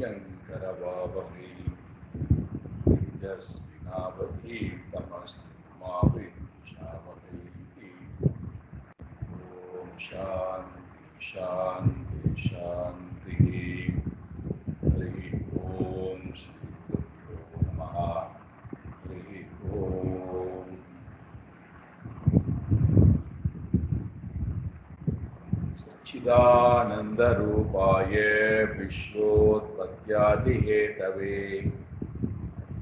यंकरवावहै तेजस्विनावधीतमस्तु मा विद्विषावहै। ओम शांति शांति शांति। हरि ओम श्री गुरुभ्यो नमः। हरि ओम। सच्चिदानंद रूपाय विश्वोत्पत्त्यादिहेतवे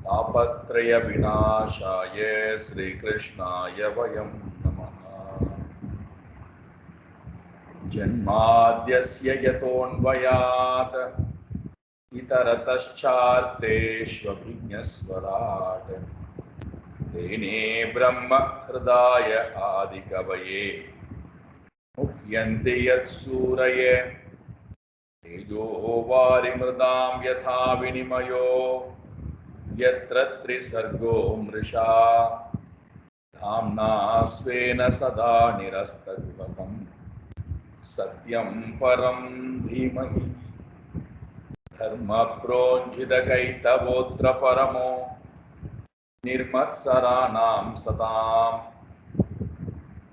तापत्रय विनाशाय श्रीकृष्णाय वयं नमः। जन्माद्यस्य यतोऽन्वयात् इतरतश्चार्तेष्वभिज्ञस्वराट् तेने ब्रह्म हृदाय आदिकवये मुह्यन्ति यत्सूरये तेजो वारिमृदां यथा विनिमयो यत्र त्रिसर्गो मृषा धाम्ना स्वेन सदा निरस्तकुहकं सत्यं परं धीमहि। धर्मप्रोज्झितकैतवोऽत्र परमो निर्मत्सराणां सताम्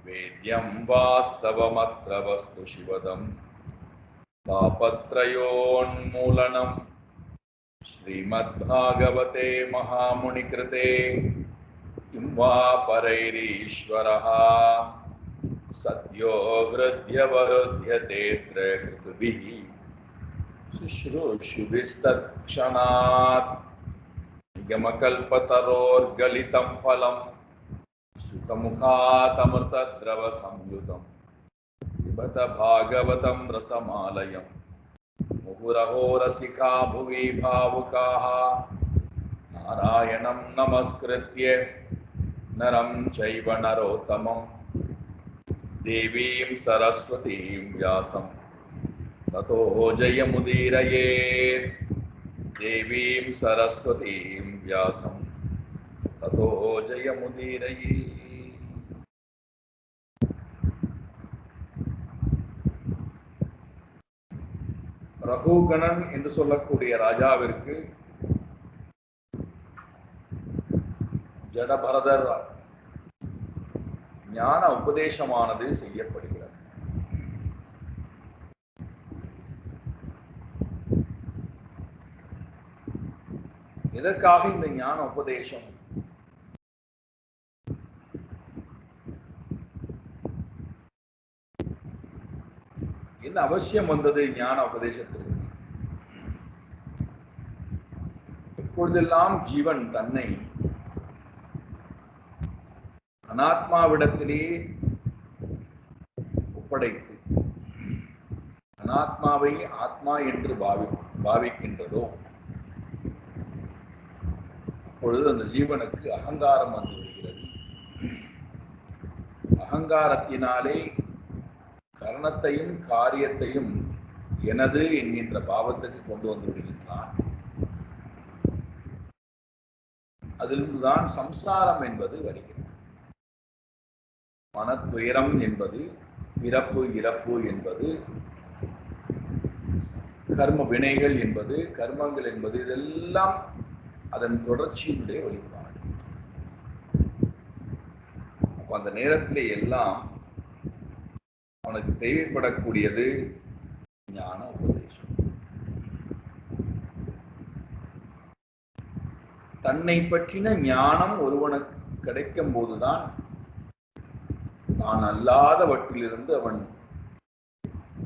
वेद्यं वास्तवमत्र वस्तु शिवदं तापत्रयोन्मूलनं श्रीमद्भागवते महामुनिकृते किं वा परैरीश्वरः सद्यो हृद्यवरुध्यतेऽत्र कृतुभिः शुश्रूषुभिस्तत्क्षणात् निगमकल्पतरोर्गलितं फलं सुखमुखातमृतद्रवसंयुतं पिबत भागवतं रसमालयं मुहुरहो रसिका भुवि भावुकाः नारायणं नमस्कृत्य नरं चैव नरोत्तमं देवीं सरस्वतीं व्यासं ततो जयमुदीरयेत्। देवीं सरस्वतीं व्यासं ततो जयमुदीरयेत्। ரகுகணன் என்று சொல்லக்கூடிய ராஜாவிற்கு ஜடபரதர் ஞான உபதேசமானது செய்யப்படுகிறது. எதற்காக இந்த ஞான உபதேசம்? என்ன அவசியம் வந்தது ஞான உபதேசத்திற்கு? எப்பொழுதெல்லாம் ஜீவன் தன்னை அனாத்மாவிடத்திலே ஒப்படைத்து அனாத்மாவை ஆத்மா என்று பாவிக்கின்றதோ அப்பொழுது அந்த ஜீவனுக்கு அகங்காரம் வந்து விடுகிறது. அகங்காரத்தினாலே கரணத்தையும் காரியத்தையும் எனது என்கின்ற பாவத்துக்கு கொண்டு வந்து விடுகின்றான். அதிலிருந்துதான் சம்சாரம் என்பது வருகிறது. மனத்துயரம் என்பது, பிறப்பு இறப்பு என்பது, கர்ம வினைகள் என்பது, கர்மங்கள் என்பது, இதெல்லாம் அதன் தொடர்ச்சியினுடைய வழிபாடு. அப்ப அந்த நேரத்திலே எல்லாம் அவனுக்கு தேவைப்படக்கூடியது ஞான உபதேசம். தன்னை பற்றின ஞானம் ஒருவனுக்கு கிடைக்கும் போதுதான் தான் அல்லாதவற்றிலிருந்து அவன்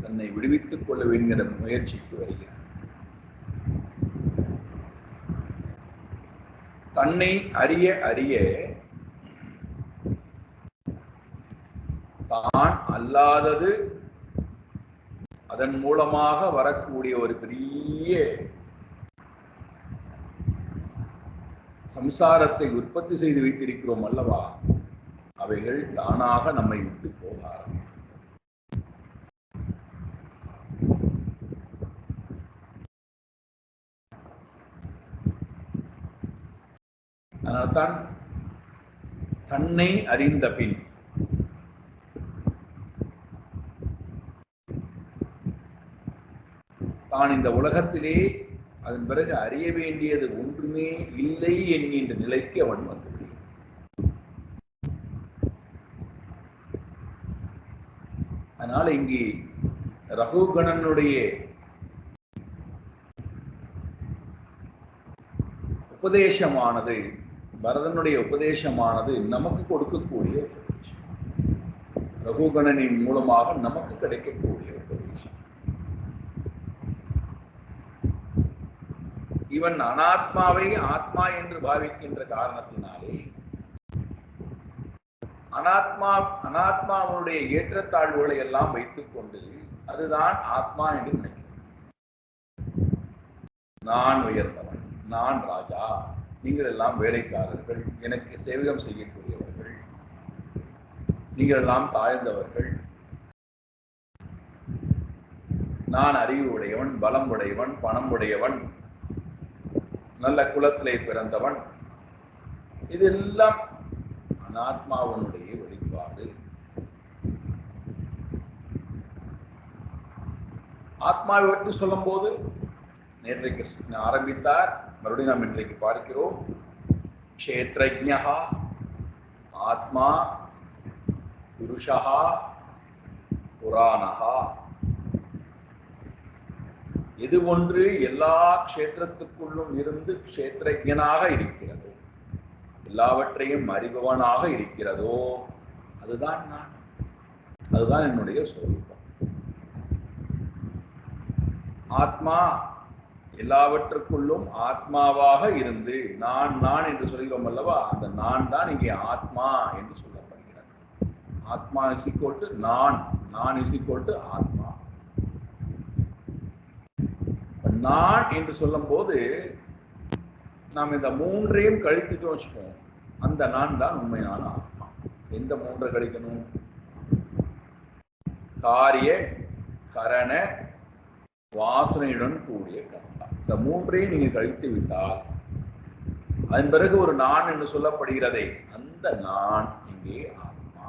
தன்னை விடுவித்துக் கொள்ள வேண்டிய முயற்சிக்கு வருகிறான். தன்னை அறிய அறிய தான் அல்லாதது அதன் மூலமாக வரக்கூடிய ஒரு பெரிய சம்சாரத்தை உற்பத்தி செய்து வைத்திருக்கிறோம் அல்லவா, அவைகள் தானாக நம்மை விட்டு போக ஆரம்பிக்கும். அதனால்தான் தன்னை அறிந்த பின் தான் இந்த உலகத்திலே அதன் பிறகு அறிய வேண்டியது ஒன்றுமே இல்லை என்கின்ற நிலைக்கு அவன் வந்து அதனால இங்கே ரகுகணனுடைய உபதேசமானது, பரதனுடைய உபதேசமானது நமக்கு கொடுக்கக்கூடிய உபதேசம், ரகுகணனின் மூலமாக நமக்கு கிடைக்கக்கூடிய உபதேசம். இவன் அனாத்மாவை ஆத்மா என்று பாவிக்கின்ற காரணத்தினாலே அனாத்மாவுடைய ஏற்றத்தாழ்வுகளை எல்லாம் வைத்துக் கொண்டு அதுதான் ஆத்மா என்று நினைக்கிறது. நான் உயர்ந்தவன், நான் ராஜா, நீங்கள் எல்லாம் வேலைக்காரர்கள், எனக்கு சேவகம் செய்யக்கூடியவர்கள், நீங்கள் எல்லாம் தாழ்ந்தவர்கள், நான் அறிவு உடையவன், பலம் உடையவன், பணம் உடையவன், நல்ல குலத்திலே பிறந்தவன். இதெல்லாம் அனாத்மாவனுடைய வெளிப்பாடு. ஆத்மாவை பற்றி சொல்லும் போது நேற்றைக்கு ஆரம்பித்தார், மறுபடியும் நாம் இன்றைக்கு பார்க்கிறோம். க்ஷேத்ரஜ்ஞா ஆத்மா புருஷா புராணஹா. எது ஒன்று எல்லா க்ஷேத்திரத்துக்குள்ளும் இருந்து க்ஷேத்ரஜனாக இருக்கிறதோ, எல்லாவற்றையும் அறிபவனாக இருக்கிறதோ, அதுதான் நான், அதுதான் என்னுடைய சொரூபம். ஆத்மா எல்லாவற்றுக்குள்ளும் ஆத்மாவாக இருந்து நான் நான் என்று சொல்கிறோம் அல்லவா, அந்த நான் தான் இங்கே ஆத்மா என்று சொல்லப்படுகிறது. ஆத்மா இஸ் ஈக்வல் டு நான், நான் இஸ் ஈக்வல் டு ஆத்மா. நான் என்று சொல்லும் போது நாம் இந்த மூன்றையும் கழித்துட்டு வச்சுக்கோம், அந்த நான் தான் உண்மையான ஆத்மா. எந்த மூன்றை கழிக்கணும்? காரிய கரண வாசனையுடன் கூடிய கர்த்தா. இந்த மூன்றையும் நீங்க கழித்து விட்டால் அதன் பிறகு ஒரு நான் என்று சொல்லப்படுகிறதே, அந்த நான் இங்கே ஆத்மா.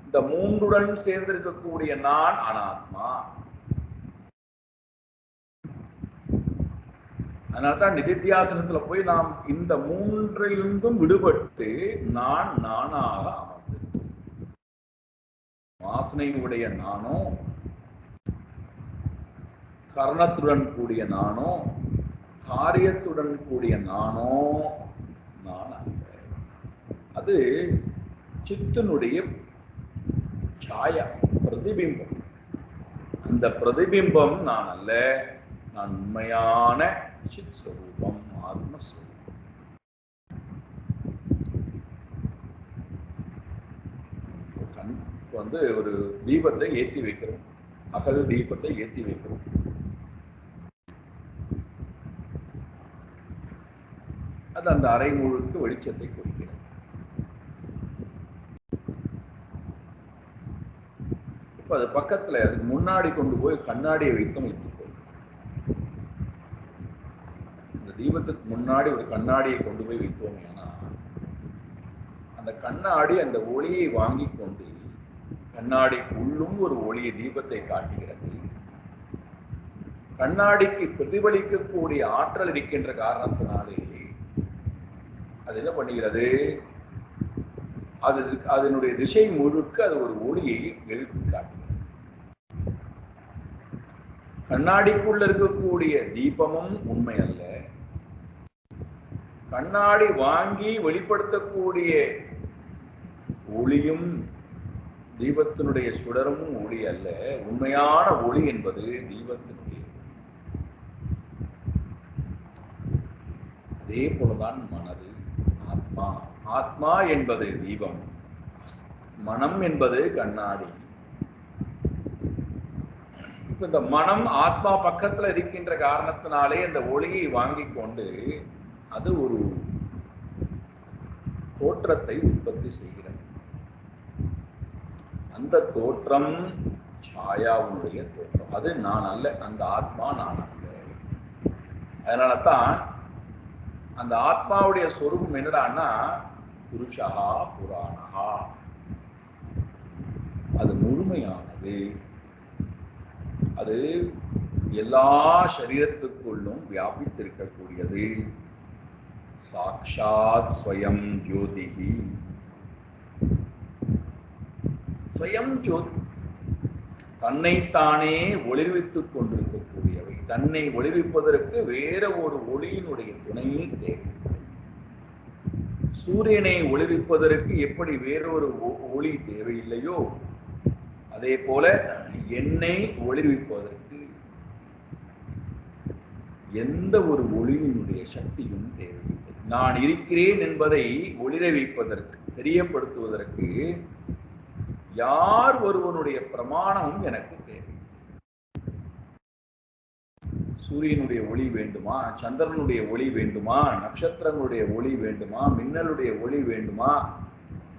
இந்த மூன்றுடன் சேர்ந்திருக்கக்கூடிய நான் அனாத்மா. அதனால்தான் நிதித்தியாசனத்துல போய் நாம் இந்த மூன்றிலிருந்தும் விடுபட்டு நான் நானாக அமர்ந்து, வாசனையுடைய நானோ, கரணத்துடன் கூடிய நானோ, காரியத்துடன் கூடிய நானோ நான் அல்ல. அது சித்தனுடைய சாயா, பிரதிபிம்பம். அந்த பிரதிபிம்பம் நான் அல்ல, நான் உண்மையான சித் ஸ்வரூபம், ஆத்மஸ்வரூபம். வந்து ஒரு தீபத்தை ஏற்றி வைக்கிறோம், அகல் தீபத்தை ஏற்றி வைக்கிறோம். அது அந்த அறை முழுக்க வெளிச்சத்தை கொடுக்கிறது. இப்ப அது பக்கத்துல அதுக்கு முன்னாடி கொண்டு போய் கண்ணாடியை வைத்தும் வைத்துக் கொள்ளும். இந்த தீபத்துக்கு முன்னாடி ஒரு கண்ணாடியை கொண்டு போய் வைத்தோம். ஏன்னா அந்த கண்ணாடி அந்த ஒளியை வாங்கி கொண்டு கண்ணாடிக்கு உள்ளும் ஒரு ஒளியை தீபத்தை காட்டுகிறது. கண்ணாடிக்கு பிரதிபலிக்கக்கூடிய ஆற்றல் இருக்கின்ற காரணத்தினாலே அது என்ன பண்ணுகிறது? அதனுடைய திசை முழுக்க அது ஒரு ஒளியை எழுப்பி காட்டுகிறது. கண்ணாடிக்குள்ள இருக்கக்கூடிய தீபமும் உண்மை அல்ல, கண்ணாடி வாங்கி வெளிப்படுத்தக்கூடிய ஒளியும் தீபத்தினுடைய சுடரும் ஒளி அல்ல. உண்மையான ஒளி என்பது தீபத்தினுடைய. அதே போலதான் மனது, ஆத்மா. ஆத்மா என்பது தீபம், மனம் என்பது கண்ணாடி. இப்ப இந்த மனம் ஆத்மா பக்கத்துல இருக்கின்ற காரணத்தினாலே இந்த ஒளியை வாங்கி கொண்டு அது ஒரு தோற்றத்தை உற்பத்தி செய்கிறது. அந்த தோற்றம் சாயாவுடைய தோற்றம், அது நான் அல்ல, அந்த ஆத்மா நான் அல்ல. அதனால தான் அந்த ஆத்மாவுடைய சொரூபம் என்னடான்னா புருஷா புராணா. அது முழுமையானது. அது எல்லா சரீரத்துக்குள்ளும் வியாபித்திருக்கக்கூடியது. சாக்ஷாத் ஸ்வயம் ஜோதிகி. ஸ்வயம் ஜோதி, தன்னைத்தானே ஒளிர்வித்துக் கொண்டிருக்கக்கூடியவை. தன்னை ஒளிர்விப்பதற்கு வேற ஒரு ஒளியினுடைய துணையே தேவை. சூரியனை ஒளிர்விப்பதற்கு எப்படி வேறொரு ஒளி தேவையில்லையோ, அதே போல என்னை ஒளிர்விப்பதற்கு எந்த ஒரு ஒளியினுடைய சக்தியும் தேவையில்லை. நான் இருக்கிறேன் என்பதை ஒளிர வைப்பதற்கு, தெரியப்படுத்துவதற்கு யார் ஒருவனுடைய பிரமாணமும் எனக்கு தேவை. சூரியனுடைய ஒளி வேண்டுமா, சந்திரனுடைய ஒளி வேண்டுமா, நட்சத்திரங்களுடைய ஒளி வேண்டுமா, மின்னலுடைய ஒளி வேண்டுமா,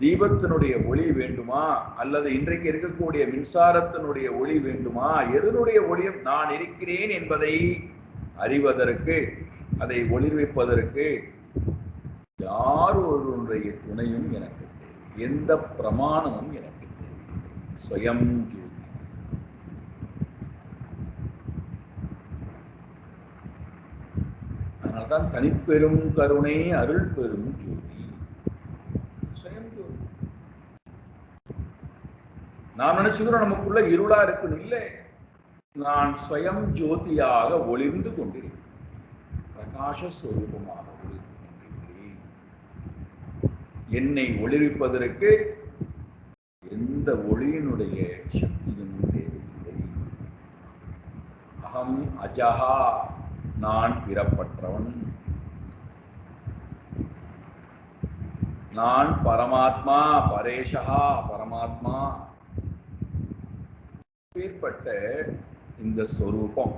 தீபத்தினுடைய ஒளி வேண்டுமா, அல்லது இன்றைக்கு இருக்கக்கூடிய மின்சாரத்தினுடைய ஒளி வேண்டுமா, எதனுடைய ஒளியும் நான் இருக்கிறேன் என்பதை அறிவதற்கு, அதை ஒளிர்விப்பதற்கு யார் ஒருவனுடைய துணையும் எனக்கு தேவை. எந்த பிரமாணமும் எனக்கு தேவை. ஸ்வயம் ஜோதி. அதனால்தான் தனிப்பெரும் கருணை அருள் பெரும் ஜோதி. ஸ்வயம் ஜோதி. நாம் நினைச்சுக்கிறோம் நமக்குள்ள இருளா இருக்குன்னு. இல்லை, நான் ஸ்வயம் ஜோதியாக ஒளிர்ந்து கொண்டிருக்கிறேன். பிரகாச ஸ்வரூபமாக ஒளிர்ந்து கொண்டிருக்கிறேன். என்னை ஒளிர்விப்பதற்கு எந்த ஒளியினுடைய சக்தியும் தேவையில்லை. அகம் அஜஹா, நான் பிறப்பற்றவன். நான் பரமாத்மா, பரேஷா, பரமாத்மா. பேர்பட்ட இந்த ஸ்வரூபம்,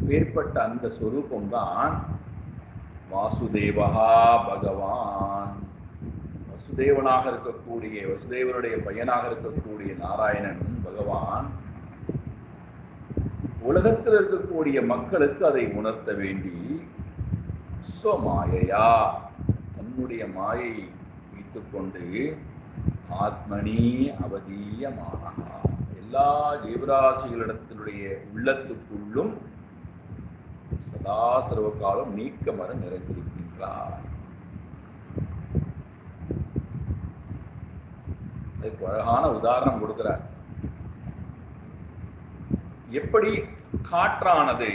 பேர்பட்ட அந்த ஸ்வரூபம் தான் வாசுதேவா பகவான். வசுதேவனாக இருக்கக்கூடிய, வசுதேவனுடைய பையனாக இருக்கக்கூடிய நாராயணன் பகவான் உலகத்தில் இருக்கக்கூடிய மக்களுக்கு அதை உணர்த்த வேண்டி ஸ்வமாயையா, தன்னுடைய மாயை வைத்துக்கொண்டு ஆத்மனி அவதீயமானஹா, எல்லா ஜீவராசிகளிடத்தினுடைய உள்ளத்துக்குள்ளும் சதா சர்வகாலம் நீக்கமர நிறைந்திருக்கின்றார். அதுக்கு அழகான உதாரணம் கொடுக்கிறார். எப்படி காற்றானது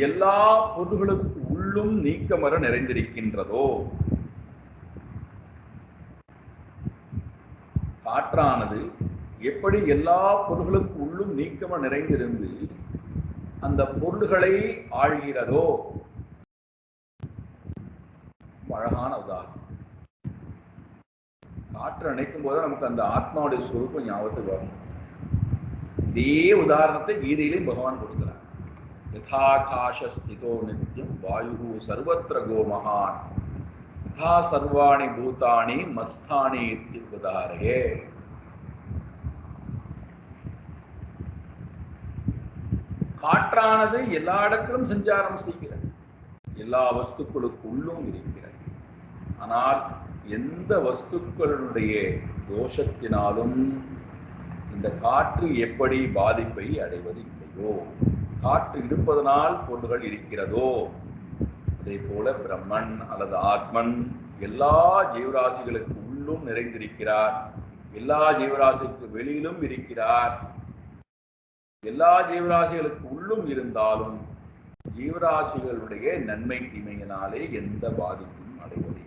எல்லா பொருள்களுக்கு உள்ளும் நீக்கமர நிறைந்திருக்கின்றதோ, காற்றானது எப்படி எல்லா பொருள்களுக்கு உள்ளும் நீக்கமர நிறைந்திருந்து அந்த பொருள்களை ஆழ்கிறதோ, அழகான உதாரணம். காற்று நினைக்கும் போது நமக்கு அந்த ஆத்மாவுடைய ஸ்வரூபம் ஞாபகத்துக்கு வரும். இதே உதாரணத்தை கீதையிலையும் பகவான் கொடுக்கிறார். யதாகாசஸ்திதோ நித்யம் வாயு சர்வத்ர கோ மகான் யதா சர்வாணி பூதானி மஸ்தானி இத்யுபதாரயே. காற்றானது எல்லா இடத்திலும் சஞ்சாரம் செய்கிறது, எல்லா வஸ்துக்களுக்குள்ளும் இருக்கிறது. ஆனால் எந்த வஸ்துக்களுடைய தோஷத்தினாலும் இந்த காற்று எப்படி பாதிப்பை அடைவது இல்லையோ, காற்று இருப்பதனால் பொருள்கள் இருக்கிறதோ, அதே போல பிரம்மன் அல்லது ஆத்மன் எல்லா ஜீவராசிகளுக்கு உள்ளும் நிறைந்திருக்கிறார், எல்லா ஜீவராசிக்கு வெளியிலும் இருக்கிறார். எல்லா ஜீவராசிகளுக்கு உள்ளும் இருந்தாலும் ஜீவராசிகளுடைய நன்மை தீமையினாலே எந்த பாதிப்பும் அடைவதில்லை.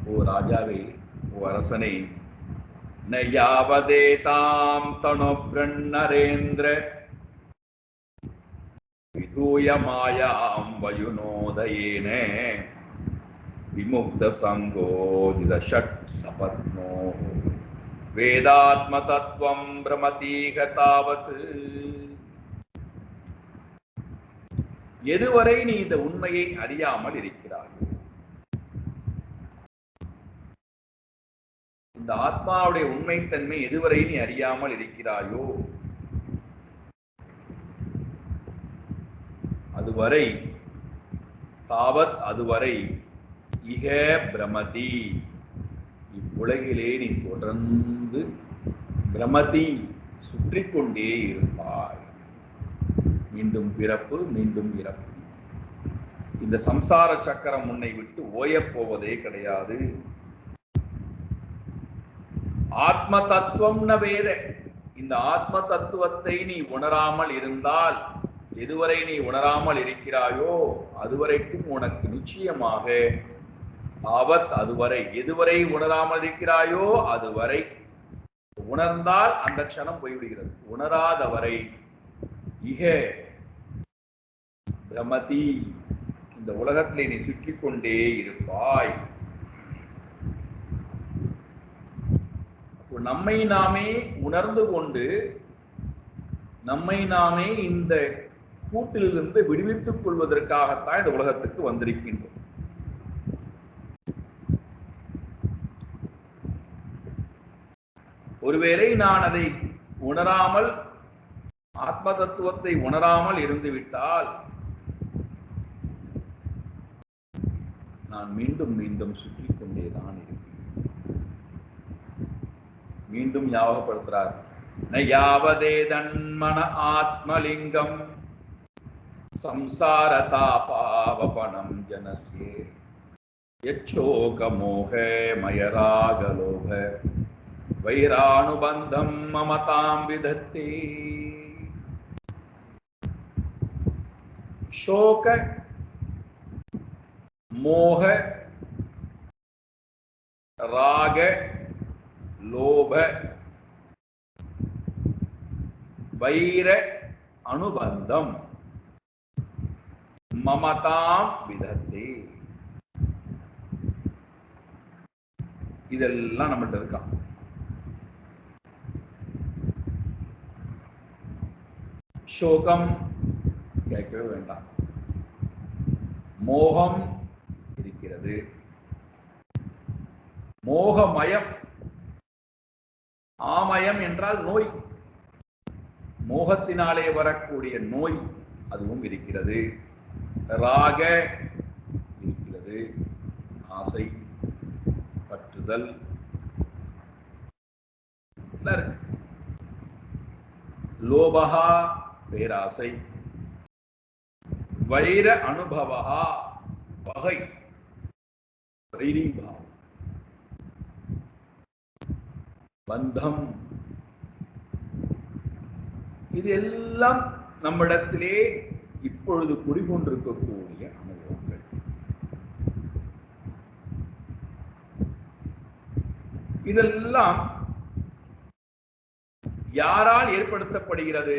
ஓ ராஜாவே, ஓ அரசனை, நயாவதேதாம் தனுப்ரன்னரேந்திர விதூய மாயாம் வயுனோதயேன விமுக்த சங்கோதித ஷட் சபத்னோ வேதாத்ம தத்துவம் பிரமதீக தாவத். எதுவரை நீ இந்த உண்மையை அறியாமல் இருக்கிறாய், இந்த ஆத்மாவுடைய உண்மைத்தன்மை எதுவரை நீ அறியாமல் இருக்கிறாயோ, அதுவரை தாவத், அதுவரை இக பிரமதி, உலகிலே நீ தொடர்ந்து பிரமதி சுற்றி கொண்டே இருப்பாய். மீண்டும் பிறப்பு, மீண்டும் இறப்பு. இந்த சம்சார சக்கரம் உன்னை விட்டு ஓயப் போவதே கிடையாது. ஆத்ம தத்துவம்ன வேத. இந்த ஆத்ம தத்துவத்தை நீ உணராமல் இருந்தால், எதுவரை நீ உணராமல் இருக்கிறாயோ அதுவரைக்கும் உனக்கு நிச்சயமாக அதுவரை, எதுவரை உணராமல் இருக்கிறாயோ அதுவரை, உணர்ந்தால் அந்த க்ஷணம் போய்விடுகிறது. உணராதவரை இக பிரமதி, இந்த உலகத்திலே நீ சுற்றிக் கொண்டே இருப்பாய். நம்மை நாமே உணர்ந்து கொண்டு நம்மை நாமே இந்த கூட்டிலிருந்து விடுவித்துக் கொள்வதற்காகத்தான் இந்த உலகத்துக்கு வந்திருக்கின்றோம். ஒருவேளை நான் அதை உணராமல், ஆத்ம தத்துவத்தை உணராமல் இருந்துவிட்டால் நான் மீண்டும் மீண்டும் சுற்றி கொண்டேதான் இருப்பேன். மீண்டும் ஞாபகப்படுத்துறார். நயாவதே தன்மன ஆத்மலிங்கம் சம்சார தாபாவபனம் ஜனஸ்யே யச்சோக மோக மயராகலோக வைரானுபந்தம் மமதாம் விதத்தே. சோக மோக ராக லோப வைர அனுபந்தம் மமதாம் விதத்தே. இதெல்லாம் நம்மகிட்ட இருக்கான். சோகம் கேட்கவே வேண்டாம். மோகம் இருக்கிறது. மோகமயம், ஆமயம் என்றால் நோய், மோகத்தினாலே வரக்கூடிய நோய் அதுவும் இருக்கிறது. ராக இருக்கிறது, ஆசை, பற்றுதல் இருக்கு. லோபகா பேராசை, வைர அனுபவா பகை, வைரீபாவம், பந்தம், இது எல்லாம் நம்மிடத்திலே இப்பொழுது குடிகொண்டிருக்கக்கூடிய அனுபவங்கள். இதெல்லாம் யாரால் ஏற்படுத்தப்படுகிறது?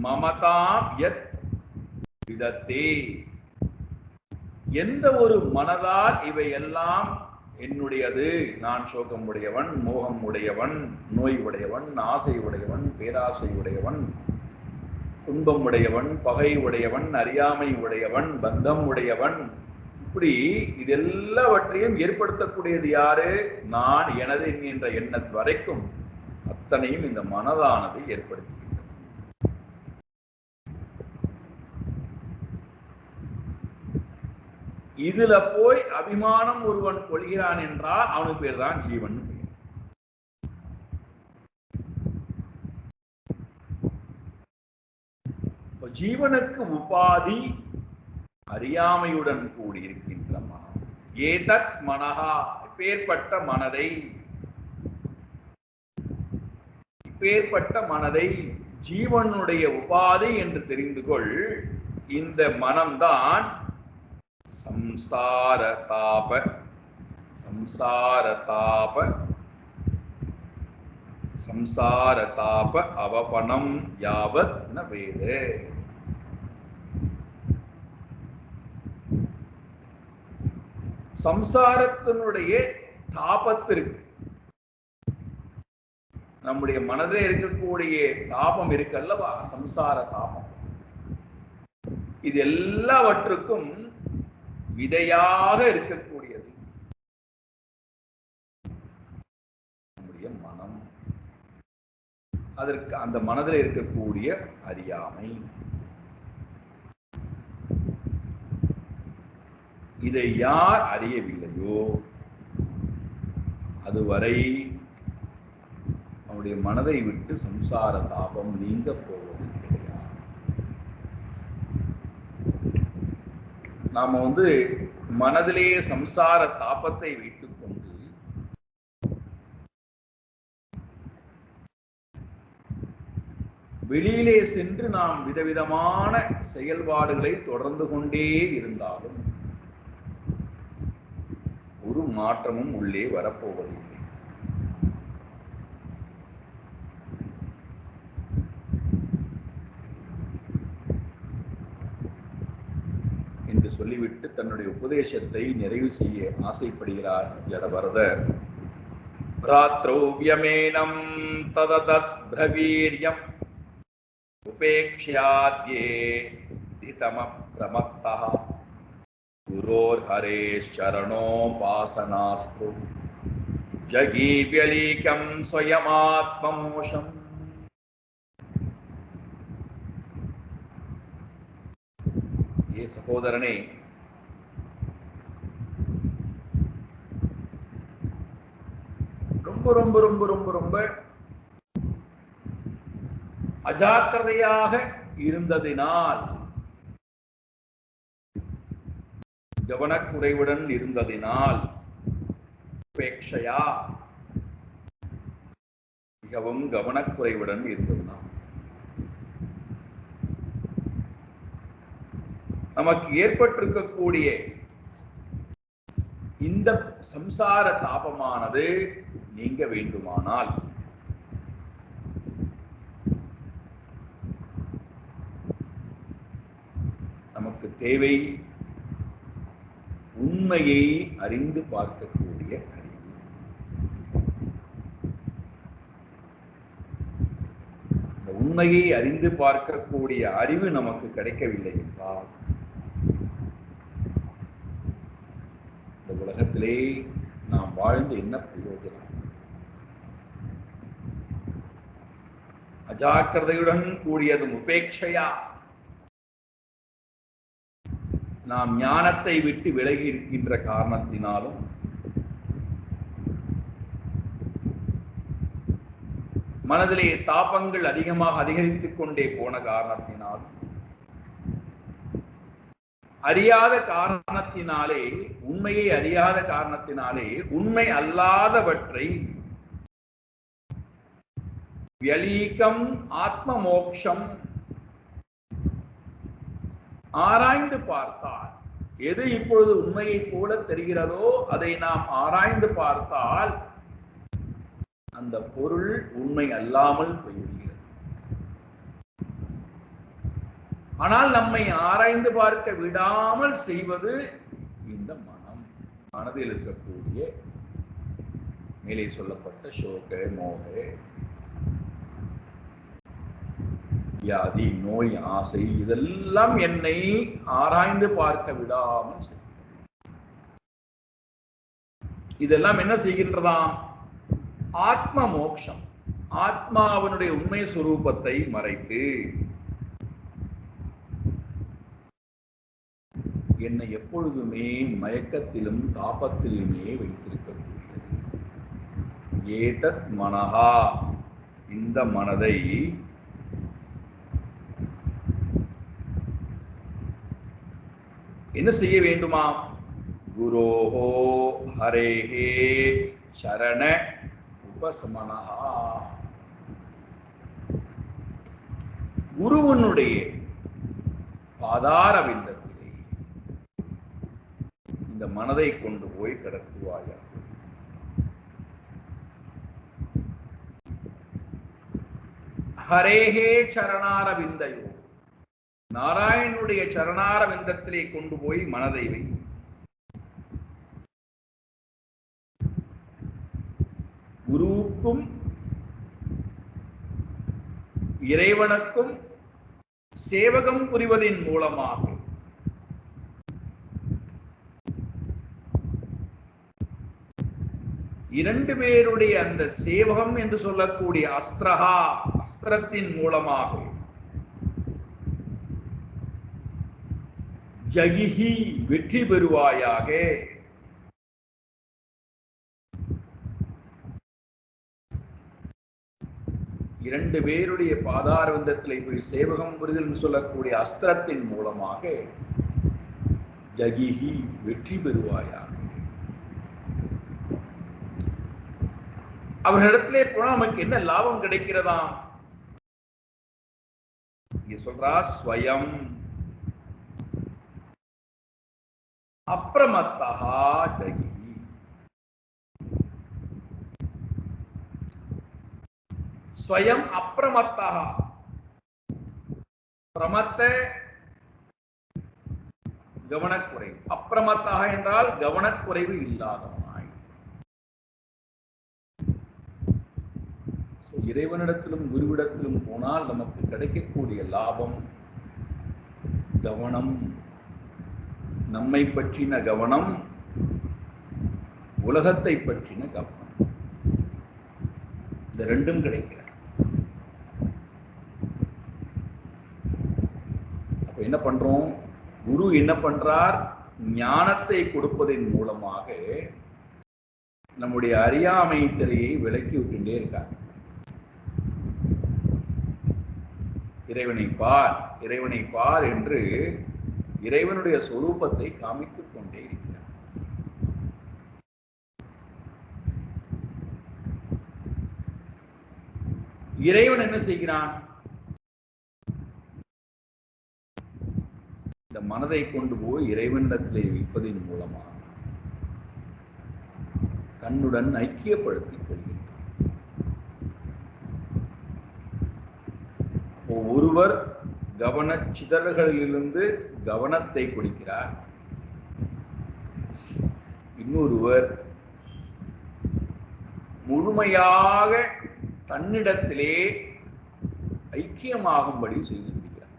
மமதாம் யத் விதத்தே. எந்த ஒரு மனதால் இவை எல்லாம் என்னுடையது, நான் சோகம் உடையவன், மோகம் உடையவன், நோய் உடையவன், ஆசை உடையவன், பேராசை உடையவன், துன்பம் உடையவன், பகை உடையவன், அறியாமை உடையவன், பந்தம் உடையவன், இப்படி இதெல்லாவற்றையும் ஏற்படுத்தக்கூடியது யாரு? நான், எனது என்கின்ற எண்ணத் வரைக்கும் அத்தனையும் இந்த மனதானது ஏற்படுத்துகின்றது. இதுல போய் அபிமானம் ஒருவன் கொள்கிறான் என்றால் அவனுக்கு பேர் தான் ஜீவன். ஜீவனுக்கு உபாதி அறியாமையுடன் கூடியிருக்கின்ற மனம். ஏதத் மனஹா, இப்பேற்பட்ட மனதை, இப்பேற்பட்ட மனதை ஜீவனுடைய உபாதி என்று தெரிந்து கொள். இந்த மனம்தான் சம்சார தாப, சம்சார தாப, சம்சார தாப அவபனம் யாவத் ந வேத. சம்சாரத்தினுடைய தாபத்திற்கு, நம்முடைய மனதில் இருக்கக்கூடிய தாபம் இருக்கல்லவா, சம்சார தாபம், இது எல்லாவற்றுக்கும் விதையாக இருக்கக்கூடியது நம்முடைய மனம். அதற்கு அந்த மனதில் இருக்கக்கூடிய அறியாமை. இதை யார் அறியவில்லையோ அதுவரை அவனுடைய மனதை விட்டு சம்சார தாபம் நீங்க போவது கிடையாது. நாம மனதிலேயே சம்சார தாபத்தை வைத்துக் கொண்டு வெளியிலே சென்று நாம் விதவிதமான செயல்பாடுகளை தொடர்ந்து கொண்டே இருந்தாலும் ஒரு மாற்றமும் உள்ளே வரப்போவதில்லை. என்று சொல்லிவிட்டு தன்னுடைய உபதேசத்தை நிறைவு செய்ய ஆசைப்படுகிறார் ஜடபரதர். பிராத்ரௌவ்யமேனம் தததத் பிரவீர்யம் உபேக்ஷ்யாத்யே திதம பிரமத்தः குரோர் ஹரேஷ்சரணோபாசனாஸ்து ஜகீவ்யலீகம் ஸ்வயமாத்மமோஷம். ஏ சகோதரனே, ரொம்ப ரொம்ப ரொம்ப ரொம்ப ரொம்ப அஜாக்கிரதையாக இருந்ததினால், கவனக்குறைவுடன் இருந்ததினால், உபேக்ஷையா மிகவும் கவனக்குறைவுடன் இருந்ததினால் நமக்கு ஏற்பட்டிருக்கக்கூடிய இந்த சம்சார தாபமானது நீங்க வேண்டுமானால் நமக்கு தேவை உண்மையை அறிந்து பார்க்கக்கூடிய அறிவு. இந்த உண்மையை அறிந்து பார்க்கக்கூடிய அறிவு நமக்கு கிடைக்கவில்லை என்றால் இந்த உலகத்திலே நாம் வாழ்ந்து என்ன பிரயோஜனம்? அஜாக்கிரதையுடன் கூடியது உபேட்சையா நாம் ஞானத்தை விட்டு விலகி இருக்கின்ற காரணத்தினாலும், மனதிலே தாபங்கள் அதிகமாக அதிகரித்துக் கொண்டே போன காரணத்தினாலும், அறியாத காரணத்தினாலே, உண்மையை அறியாத காரணத்தினாலே உண்மை அல்லாதவற்றை வியலீகம் ஆத்ம மோக்ஷம் ஆராய்ந்து பார்த்தால், எது இப்பொழுது உண்மையை போல தெரிகிறதோ அதை நாம் ஆராய்ந்து பார்த்தால் அந்த பொருள் உண்மை அல்லாமல் போய்விடுகிறது. ஆனால் நம்மை ஆராய்ந்து பார்க்க விடாமல் செய்வது இந்த மனம். மனதில் இருக்கக்கூடிய மேலே சொல்லப்பட்ட சோக, மோக, வியாதி, நோய், ஆசை, இதெல்லாம் என்னை ஆராய்ந்து பார்க்க விடாமல் செய்யும். இதெல்லாம் என்ன செய்கின்றதாம்? ஆத்ம மோக்ஷம், ஆத்மாவனுடைய உண்மை சுரூபத்தை மறைத்து என்னை எப்பொழுதுமே மயக்கத்திலும் தாபத்திலுமே வைத்திருக்கக்கூடியது. ஏதத் மனஹா, இந்த மனதை என்ன செய்ய வேண்டுமா? குரோஹோ ஹரேஹே சரண உபசமனஹா, குருவனுடைய பாதார விந்தத்திலே இந்த மனதை கொண்டு போய் கடத்துவாயா. ஹரேஹே சரணார விந்தையோ, நாராயணனுடைய சரணார விந்தத்திலே கொண்டு போய் மனதை வை. குருவுக்கும் இறைவனுக்கும் சேவகம் புரிவதின் மூலமாக இரண்டு பேருடைய அந்த சேவகம் என்று சொல்லக்கூடிய அஸ்திரஹா, அஸ்திரத்தின் மூலமாக ஜகிஹி, வெற்றி பெறுவாயாக. இரண்டு பேருடைய பாதாரவிந்தத்தில் இப்படி சேவகம் புரிதல் சொல்லக்கூடிய அஸ்திரத்தின் மூலமாக ஜகிஹி வெற்றி பெறுவாயாக. அவர்களிடத்திலே போனால் நமக்கு என்ன லாபம் கிடைக்கிறதாம்? இங்க சொல்றா ஸ்வயம் அப்ரமத்தா ஜகிஹி. ஸ்வயம் அப்ரமத்தா, பிரமத்த கவனக்குறைவு, அப்ரமத்தாக என்றால் கவனக்குறைவு இல்லாதவனாய். இறைவனிடத்திலும் குருவிடத்திலும் போனால் நமக்கு கிடைக்கக்கூடிய லாபம் கவனம், நம்மை பற்றின கவனம், உலகத்தை பற்றின கவனம், இந்த ரெண்டும் கிடைக்கிறது. அப்ப என்ன பண்றோம்? குரு என்ன பண்றார்? ஞானத்தை கொடுப்பதன் மூலமாக நம்முடைய அறியாமை திரையை விலக்கி விட்டுட்டே இருக்கார். இறைவனை பார், இறைவனை பார் என்று இறைவனுடைய சொரூபத்தை காமித்துக் கொண்டே இருக்கிறார். இறைவன் என்ன செய்கிறான்? இந்த மனதை கொண்டு போய் இறைவனிடத்திலே வைப்பதின் மூலமாக தன்னுடன் ஐக்கியப்படுத்திக் கொள்கிறார். ஒருவர் கவன சிதறல்களிலிருந்து கவனத்தை கொடுக்கிறார், இன்னொருவர் முழுமையாக தன்னிடத்திலே ஐக்கியமாகும்படி செய்து விடுகிறார்.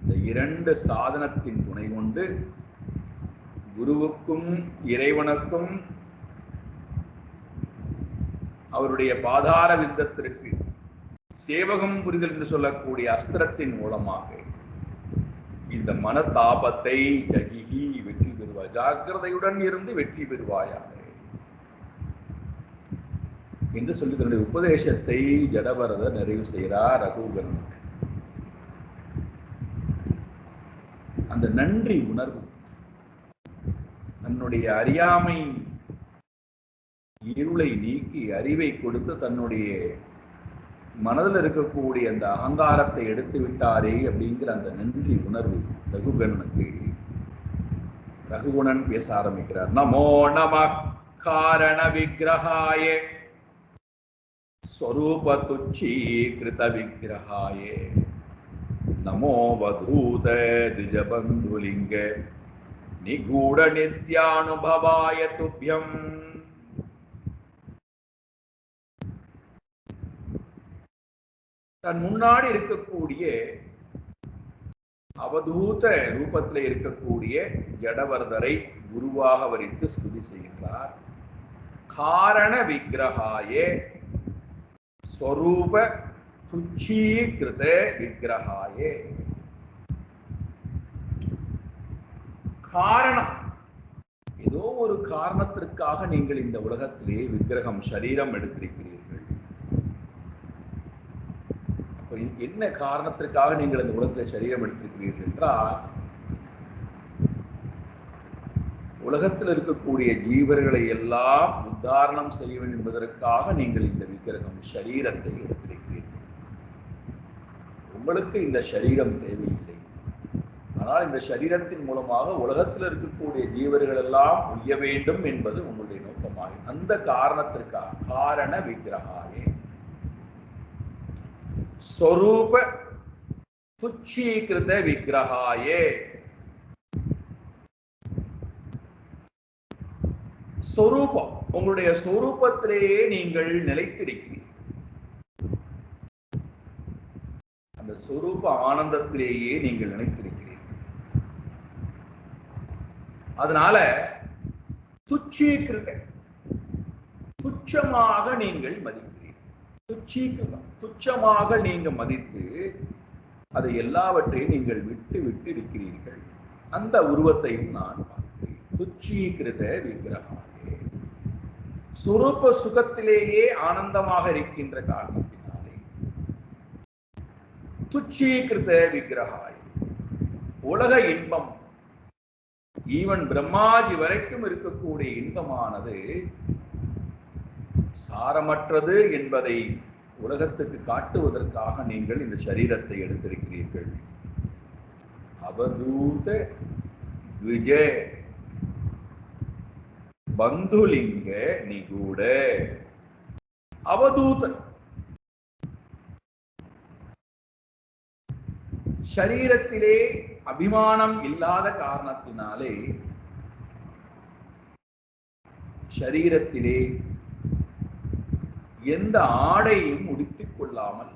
இந்த இரண்டு சாதனத்தின் துணை கொண்டு குருவுக்கும் இறைவனுக்கும் அவருடைய பாதார விந்தத்திற்கு சேவகம் புரிதல் என்று சொல்லக்கூடிய அஸ்திரத்தின் மூலமாக இந்த மனதாபத்தை ஜகிஹி வெற்றி பெறுவாய், ஜாக்கிரதையுடன் இருந்து வெற்றி பெறுவாயாக என்று சொல்லி தன்னுடைய உபதேசத்தை ஜடபரதர் நிறைவு செய்கிறார் ரகுகரனுக்கு. அந்த நன்றி உணர்வு, தன்னுடைய அறியாமை இருளை நீக்கி அறிவை கொடுத்து தன்னுடைய மனதில் இருக்கக்கூடிய அந்த அகங்காரத்தை எடுத்து விட்டாரே அப்படிங்கிற அந்த நன்றி உணர்வு ரகுகணனுக்கு ரகுகுணன் பேச ஆரம்பிக்கிறார். நமோ நம காரண விக்கிரகாய ஸ்வரூப துச்சீகிருத விக்கிரகாய நமோ வதூத திஜபந்துலிங்க நிகூட நித்யானுபவாய துப்யம். தன் முன்னாடி இருக்கக்கூடிய அவதூத ரூபத்தில் இருக்கக்கூடிய ஜடவர்தரை குருவாக வரித்து ஸ்துதி செய்கின்றார். காரண விக்கிரகாயே ஸ்வரூப துச்சீகிருத விக்கிரகாயே. காரணம், ஏதோ ஒரு காரணத்திற்காக நீங்கள் இந்த உலகத்திலே விக்கிரகம் சரீரம் எடுத்திருக்கிறீர்கள். என்ன காரணத்திற்காக நீங்கள் இந்த உலகத்தில் சரீரம் எடுத்திருக்கிறீர்கள் என்றால், உலகத்தில் இருக்கக்கூடிய ஜீவர்களை எல்லாம் உத்தாரணம் செய்ய வேண்டும் என்பதற்காக நீங்கள் இந்த விக்கிரகம் சரீரத்தை எடுத்திருக்கிறீர்கள். உங்களுக்கு இந்த சரீரம் தேவையில்லை, ஆனால் இந்த சரீரத்தின் மூலமாக உலகத்தில் இருக்கக்கூடிய ஜீவர்கள் எல்லாம் உய்ய வேண்டும் என்பது உங்களுடைய நோக்கமாகும். அந்த காரணத்திற்காக காரண விக்கிரகாயே ஸ்வரூப துச்சீகிருத விக்கிரகாயே. ஸ்வரூபம், உங்களுடைய ஸ்வரூபத்திலேயே நீங்கள் நிலைத்திருக்கிறீர்கள். அந்த ஸ்வரூப ஆனந்தத்திலேயே நீங்கள் நிலைத்திருக்கிறீர்கள். அதனால துச்சீகிருத, துச்சமாக நீங்கள் மதிக்கிறீர்கள். துச்சீகிருதம், துச்சமாக நீங்க மதித்து அதை எல்லாவற்றையும் நீங்கள் விட்டு விட்டு இருக்கிறீர்கள். அந்த உருவத்தையும் நான் பார்க்கிறேன். துச்சீகிருத விக்கிரகாயே சுரூப சுகத்திலேயே ஆனந்தமாக இருக்கின்ற காரணத்தினாலே துச்சீகிருத விக்கிரகாய் உலக இன்பம், ஈவன் பிரம்மாஜி வரைக்கும் இருக்கக்கூடிய இன்பமானது சாரமற்றது என்பதை உலகத்துக்கு காட்டுவதற்காக நீங்கள் இந்த சரீரத்தை எடுத்திருக்கிறீர்கள். அவதூத விஜய பந்துலிங்க நிகூட. அவதூதன் சரீரத்திலே அபிமானம் இல்லாத காரணத்தினாலே சரீரத்திலே எந்த ஆடையும் உடுத்திக் கொள்ளாமல்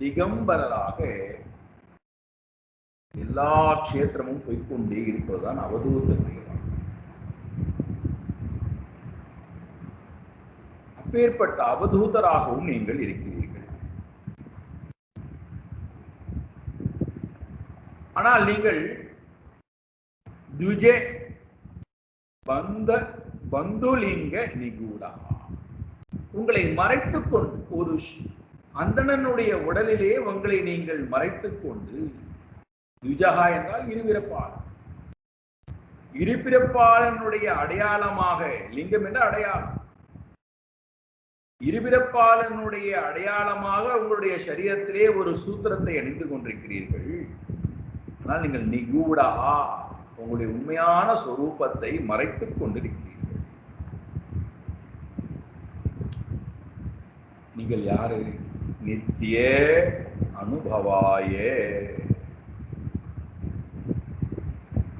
திகம்பரராக எல்லா க்ஷேத்திரமும் போய்கொண்டே இருப்பதுதான் அவதூதன். அப்பேற்பட்ட அவதூதராகவும் நீங்கள் இருக்கிறீர்கள். ஆனால் நீங்கள் த்விஜே பந்துலிங்க நிகூடா, உங்களை மறைத்துக் கொண்டு ஒரு அந்தணனுடைய உடலிலே உங்களை நீங்கள் மறைத்துக் கொண்டு, த்விஜகா என்றால் இருபிறப்பாளன், இருபிறப்பாளனுடைய அடையாளமாக, லிங்கம் என்ற அடையாளம், இருபிறப்பாளனுடைய அடையாளமாக உங்களுடைய சரீரத்திலே ஒரு சூத்திரத்தை அணிந்து கொண்டிருக்கிறீர்கள். ஆனால் நீங்கள் நிகூடா, உங்களுடைய உண்மையான சொரூபத்தை மறைத்துக் கொண்டிருக்கிறீர்கள். நீங்கள் யாரு? நித்திய அனுபவாய,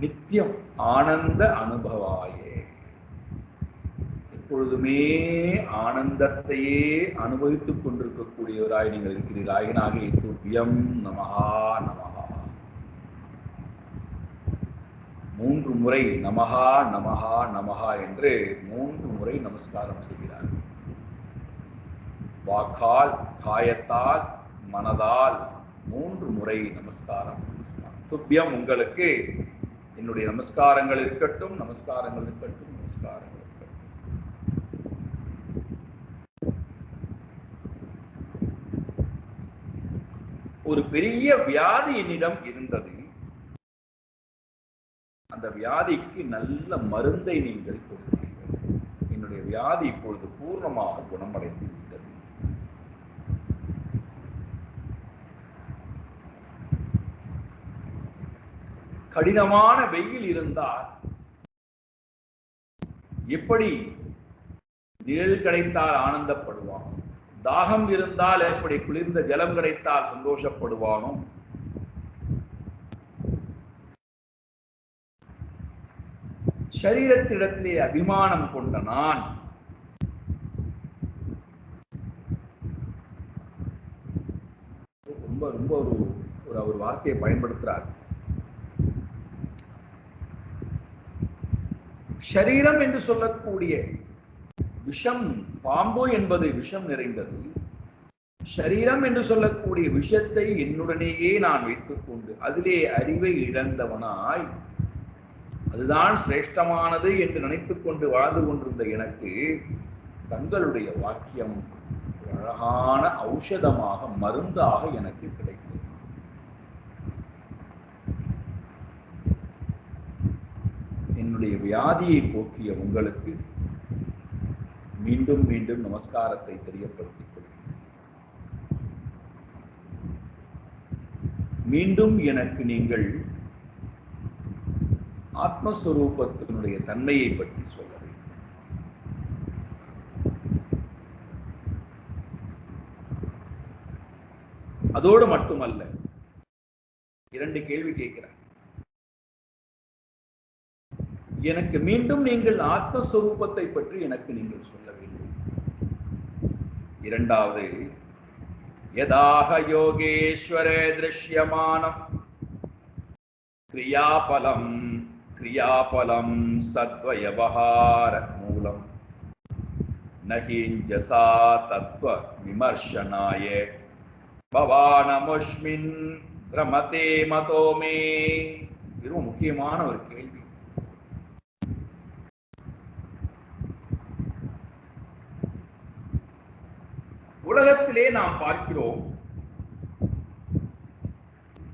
நித்தியம் ஆனந்த அனுபவாய, எப்பொழுதுமே ஆனந்தத்தையே அனுபவித்துக் கொண்டிருக்கக்கூடியவராய் நீங்கள் இருக்கிறீர்கள். ஆகினாக துப்யம் நமஹா நமஹா, 3 முறை நமஹா நமஹா நமஹா என்று 3 முறை நமஸ்காரம் செய்கிறார். வாக்கால், காயத்தால், மனதால் 3 முறை நமஸ்காரம். துப்யம், உங்களுக்கு என்னுடைய நமஸ்காரங்கள் இருக்கட்டும், நமஸ்காரங்கள் இருக்கட்டும், நமஸ்காரங்கள் இருக்கட்டும். ஒரு பெரிய வியாதி என்னிடம் இருந்தது. அந்த வியாதிக்கு நல்ல மருந்தை நீங்கள் கொடுக்கிறீர்கள். என்னுடைய வியாதி இப்பொழுது பூர்ணமாக குணமடைந்து விட்டது. கடினமான வெயில் இருந்தால் எப்படி நிழல் கிடைத்தால் ஆனந்தப்படுவானோ, தாகம் இருந்தால் எப்படி குளிர்ந்த ஜலம் கிடைத்தால் சந்தோஷப்படுவானோ, சரீரத்திடத்திலே அபிமானம் கொண்ட நான் ரொம்ப ரொம்ப ஒரு வார்த்தையை பயன்படுத்துறார். சரீரம் என்று சொல்லக்கூடிய விஷம், பாம்பு என்பது விஷம் நிறைந்தது. சரீரம் என்று சொல்லக்கூடிய விஷத்தை என்னுடனேயே நான் வைத்துக் கொண்டு அதிலே அறிவை இழந்தவனாய், அதுதான் சிரேஷ்டமானது என்று நினைத்துக் கொண்டு வாழ்ந்து கொண்டிருந்த எனக்கு தங்களுடைய வாக்கியம் அழகான ஔஷதமாக, மருந்தாக எனக்கு கிடைத்தது. என்னுடைய வியாதியை போக்கிய உங்களுக்கு மீண்டும் மீண்டும் நமஸ்காரத்தை தெரியப்படுத்திக் கொள்கிறேன். மீண்டும் எனக்கு நீங்கள் ஆத்மஸ்வரூபத்தினுடைய தன்மையை பற்றி சொல்ல வேண்டும். அதோடு மட்டுமல்ல, 2 கேள்வி கேட்கிறார். எனக்கு மீண்டும் நீங்கள் ஆத்மஸ்வரூபத்தை பற்றி எனக்கு நீங்கள் சொல்ல வேண்டும். 2வது, யதாக யோகேஸ்வரே திருஷ்யமானம் கிரியாபலம் சத்வயவஹார மூலம் நஹிஞ்சசா தத்வ விமர்சனாய பவானமுஷ்மின் பிரமதே மதோமே. இது முக்கியமான ஒரு கேள்வி. உலகத்திலே நாம் பார்க்கிறோம்,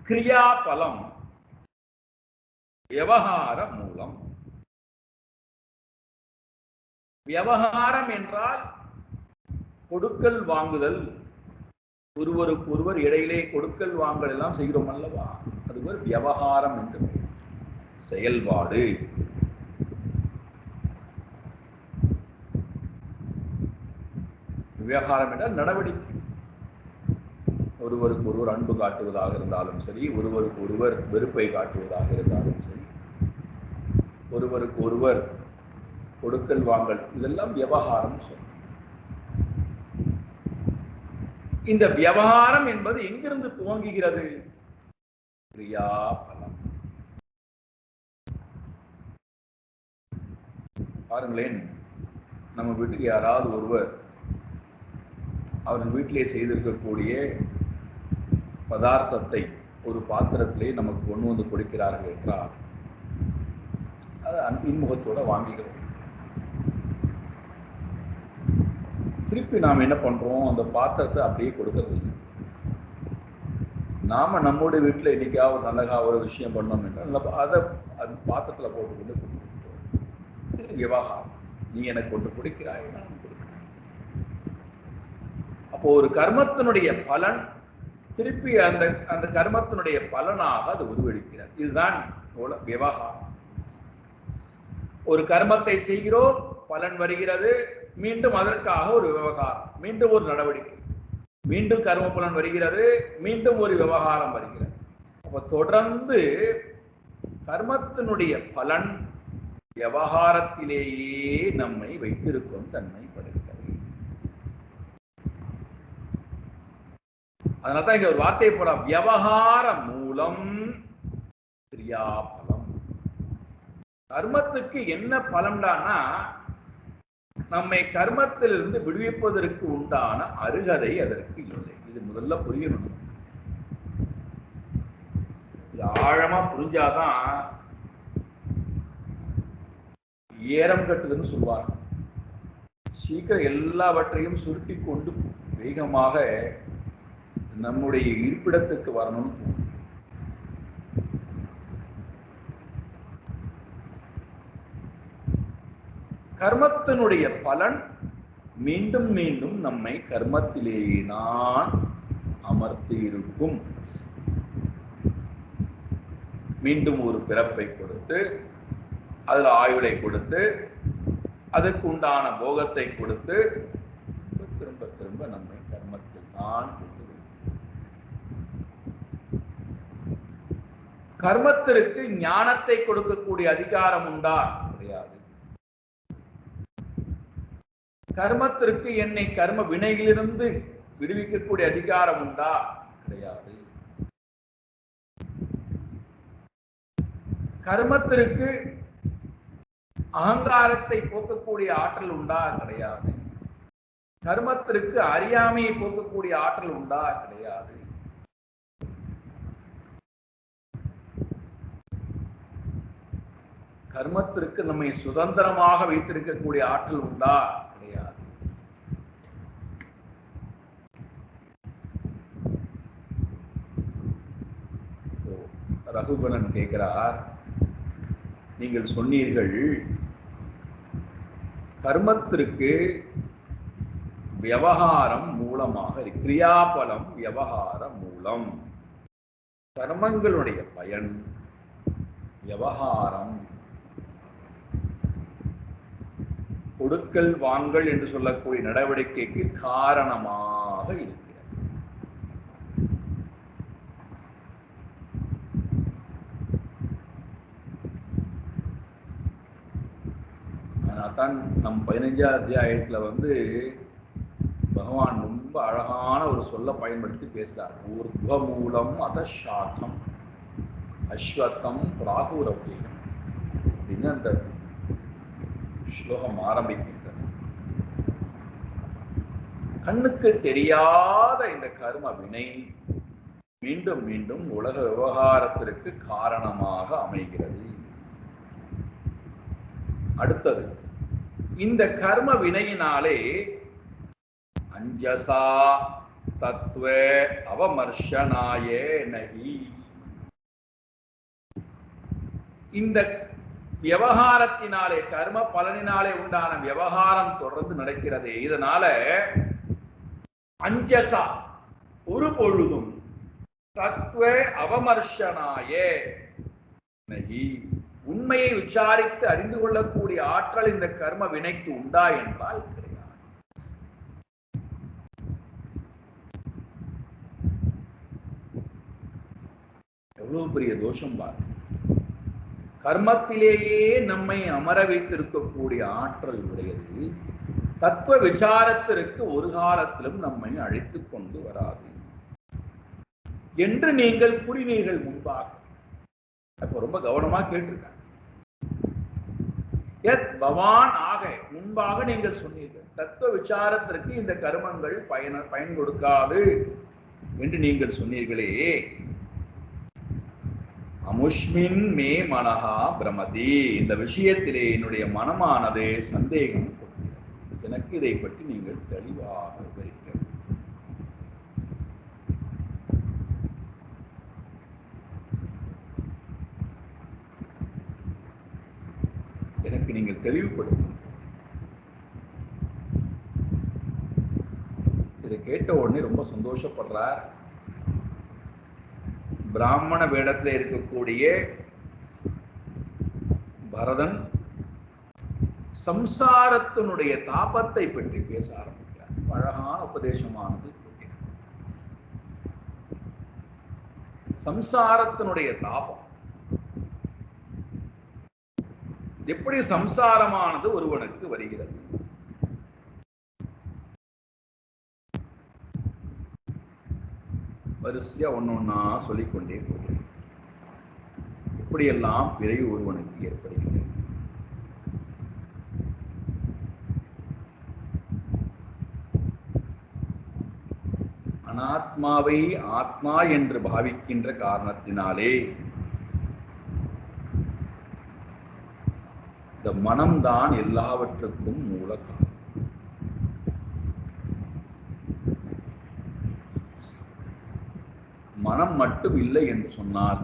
கிரியா பலம், விவகார மூலம். விவகாரம் என்றால் கொடுக்கல் வாங்குதல், ஒருவருக்கு ஒருவர் இடையிலே கொடுக்கல் வாங்கல் எல்லாம் செய்கிறோம் அல்லவா, அது ஒரு விவகாரம் என்று செயல்பாடு. விவகாரம் என்றால் நடவடிக்கை. ஒருவருக்கு ஒருவர் அன்பு காட்டுவதாக இருந்தாலும் சரி, ஒருவருக்கு ஒருவர் வெறுப்பை காட்டுவதாக இருந்தாலும் சரி, ஒருவருக்கு ஒருவர் கொடுக்கல் வாங்கல், இதெல்லாம் விவகாரம் சொல்லும். இந்த விவகாரம் என்பது எங்கிருந்து துவங்குகிறது? கிரியாபலம். பாருங்களேன், நம்ம வீட்டுக்கு யாராவது ஒருவர் அவர்கள் வீட்டிலே செய்திருக்கக்கூடிய பதார்த்தத்தை ஒரு பாத்திரத்திலே நமக்கு கொண்டு வந்து கொடுக்கிறார்கள் என்றால் அது அன்பின் முகத்தோட வாங்கிக்கிறோம். திருப்பி நாம் என்ன பண்றோம், அந்த பாத்திரத்தை அப்படியே கொடுக்கறது இல்லை. நாம நம்முடைய வீட்டில் இன்னைக்காவது நல்லகா ஒரு விஷயம் பண்ணோம் என்றால் அதை அது பாத்திரத்தில் போட்டுக்கொண்டு இது விவகாரம். நீ எனக்கு கொண்டு கொடுக்கிறாய், நான் கொடுக்கிறேன். அப்போ ஒரு கர்மத்தினுடைய பலன் திருப்பி அந்த அந்த கர்மத்தினுடைய பலனாக அது உருவெடுக்கிறது. இதுதான் விவகாரம். ஒரு கர்மத்தை செய்கிறோம், பலன் வருகிறது, மீண்டும் அதற்காக ஒரு விவகாரம், மீண்டும் ஒரு நடவடிக்கை, மீண்டும் கர்ம பலன் வருகிறது, மீண்டும் ஒரு விவகாரம் வருகிறது. அப்ப தொடர்ந்து கர்மத்தினுடைய பலன் விவகாரத்திலேயே நம்மை வைத்திருக்கும் தன்மைப்படுகிறது. அதனால்தான் இங்க ஒரு வார்த்தை போற, விவகார மூலம் கிரியாபலம். கர்மத்துக்கு என்ன பலன்டானா, நம்மை கர்மத்திலிருந்து விடுவிப்பதற்கு உண்டான அருகதை அதற்கு இல்லை. இது முதல்ல புரியணும். இது ஆழமா புரிஞ்சாதான் ஏறம் கட்டுதுன்னு சொல்வாங்க. சீக்கிரம் எல்லாவற்றையும் சுருட்டி கொண்டு வேகமாக நம்முடைய இருப்பிடத்துக்கு வரணும்னு தோணும். கர்மத்தினுடைய பலன் மீண்டும் மீண்டும் நம்மை கர்மத்திலேயே தான் அமர்த்தி இருக்கும். மீண்டும் ஒரு பிறப்பை கொடுத்து, அதுல ஆயுளை கொடுத்து, அதுக்கு உண்டான போகத்தை கொடுத்து, திரும்ப திரும்ப நம்மை கர்மத்தில் தான் கொண்டு. கர்மத்திற்கு ஞானத்தை கொடுக்கக்கூடிய அதிகாரம் உண்டா? கிடையாது. கர்மத்திற்கு என்னை கர்ம வினைகளிலிருந்து விடுவிக்கக்கூடிய அதிகாரம் உண்டா? கிடையாது. கர்மத்திற்கு அகங்காரத்தை போக்கக்கூடிய ஆற்றல் உண்டா? கிடையாது. கர்மத்திற்கு அறியாமையை போக்கக்கூடிய ஆற்றல் உண்டா? கிடையாது. கர்மத்திற்கு நம்மை சுதந்திரமாக வைத்திருக்கக்கூடிய ஆற்றல் உண்டா? கிடையாது. ரகுகணன் கேட்கிறார், நீங்கள் சொன்னீர்கள் கர்மத்திற்கு விவகாரம் மூலமாக, கிரியாபலம் விவகார மூலம், கர்மங்களுடைய பயன் விவகாரம், கொடுக்கல் வாங்கல் என்று சொல்லக்கூடிய நடவடிக்கைக்கு காரணமாக இருக்கிறது. அதனால்தான் நம் 15ஆம் அத்தியாயத்துல பகவான் ரொம்ப அழகான ஒரு சொல்ல பயன்படுத்தி பேசுறார். ஊர்த்வமூலம் அதசாகம் அஸ்வத்தம் பிராகுரவ்யம் அப்படின்னு அந்த ஸ்லோகம் ஆரம்பிக்கின்றது. கண்ணுக்கு தெரியாத இந்த கர்ம வினை மீண்டும் மீண்டும் உலக விவகாரத்திற்கு காரணமாக அமைகிறது. அடுத்தது, இந்த கர்ம வினையினாலே அஞ்சசா தத்துவே அவமர்ஷனாயே நகி. இந்த விவகாரத்தினாலே, கர்ம பலனினாலே உண்டான விவகாரம் தொடர்ந்து நடக்கிறதே, இதனால அஞ்சசா ஒரு பொழுதும் தத்துவே அவமர்ஷனாயே நகி, உண்மையை விசாரித்து அறிந்து கொள்ளக்கூடிய ஆற்றல் இந்த கர்ம வினைக்கு உண்டா என்றால் கிடையாது. எவ்வளவு பெரிய தோஷம் பாரு. கர்மத்திலேயே நம்மை அமர வைத்திருக்கக்கூடிய ஆற்றல் உடையது தத்துவ விசாரத்திற்கு ஒரு காலத்திலும் நம்மை அழைத்துக் கொண்டு வராது என்று நீங்கள் கூறினீர்கள் முன்பாக. அப்ப ரொம்ப கவனமா கேட்டிருக்காங்க. எத் பவான் ஆக முன்பாக நீங்கள் சொன்னீர்கள் தத்துவ விசாரத்திற்கு இந்த கர்மங்கள் பயன் கொடுக்காது என்று நீங்கள் சொன்னீர்களே. அமுஷ்மின் மே மனஹா பிரமதி, இந்த விஷயத்திலே என்னுடைய மனமானது சந்தேகம் கொள்கிறது. எனக்கு இதை பற்றி நீங்கள் தெளிவாக விவரிக்க. எனக்கு நீங்கள் தெளிவுபடுத்தும். இதை கேட்ட உடனே ரொம்ப சந்தோஷப்படுறார். பிராமண வேடத்தில் இருக்கக்கூடிய பரதன் சம்சாரத்தினுடைய தாபத்தை பற்றி பேச ஆரம்பிக்கிறார். அழகான உபதேசமானது. சம்சாரத்தினுடைய தாபம், எப்படி சம்சாரமானது ஒருவனுக்கு வருகிறது, வரிசையா ஒன்னொன்னா சொல்லிக்கொண்டே போகிறேன். இப்படியெல்லாம் பிறகு ஒருவனுக்கு ஏற்படுகிறது. அனாத்மாவை ஆத்மா என்று பாவிக்கின்ற காரணத்தினாலே இந்த மனம்தான் எல்லாவற்றுக்கும் மூல காரணம். மனம் மட்டும் இல்லை என்று சொன்னால்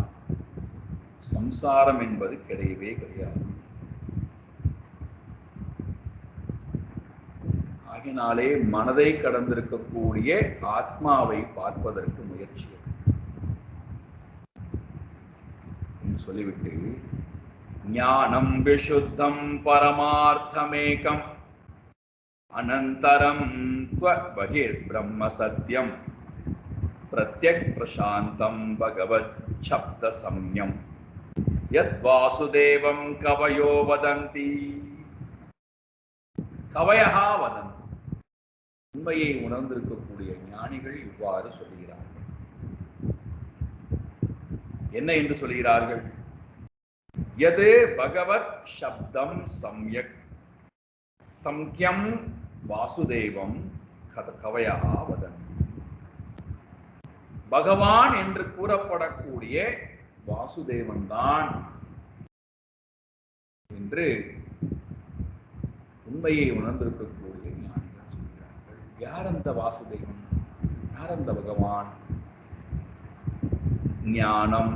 சம்சாரம் என்பது கிடையவே கிடையாது. ஆகினாலே மனதை கடந்திருக்கக்கூடிய ஆத்மாவை பார்ப்பதற்கு முயற்சி சொல்லிவிட்டு, ஞானம் விசுத்தம் பரமார்த்தமேகம் அனந்தரம் பகிர் பிரம்ம சத்யம் பிரத்யக் பிரசாந்தம் பகவத் சப்த சம்யம் யத் வாசுதேவம் கவயோ வதந்தி. கவயஹா வதந்தி, உண்மையை உணர்ந்திருக்கக்கூடிய ஞானிகள் இவ்வாறு சொல்கிறார்கள். என்ன என்று சொல்கிறார்கள்? யது பகவத் சப்தம் சம்யக் சம்யம் வாசுதேவம் கவயஹா வதந்தி. பகவான் என்று கூறப்படக்கூடிய வாசுதேவன் தான் என்று உண்மையை உணர்ந்திருக்கக்கூடிய ஞானிகள் சொல்கிறார்கள். யார் அந்த வாசுதேவன்? யார் அந்த பகவான்? ஞானம்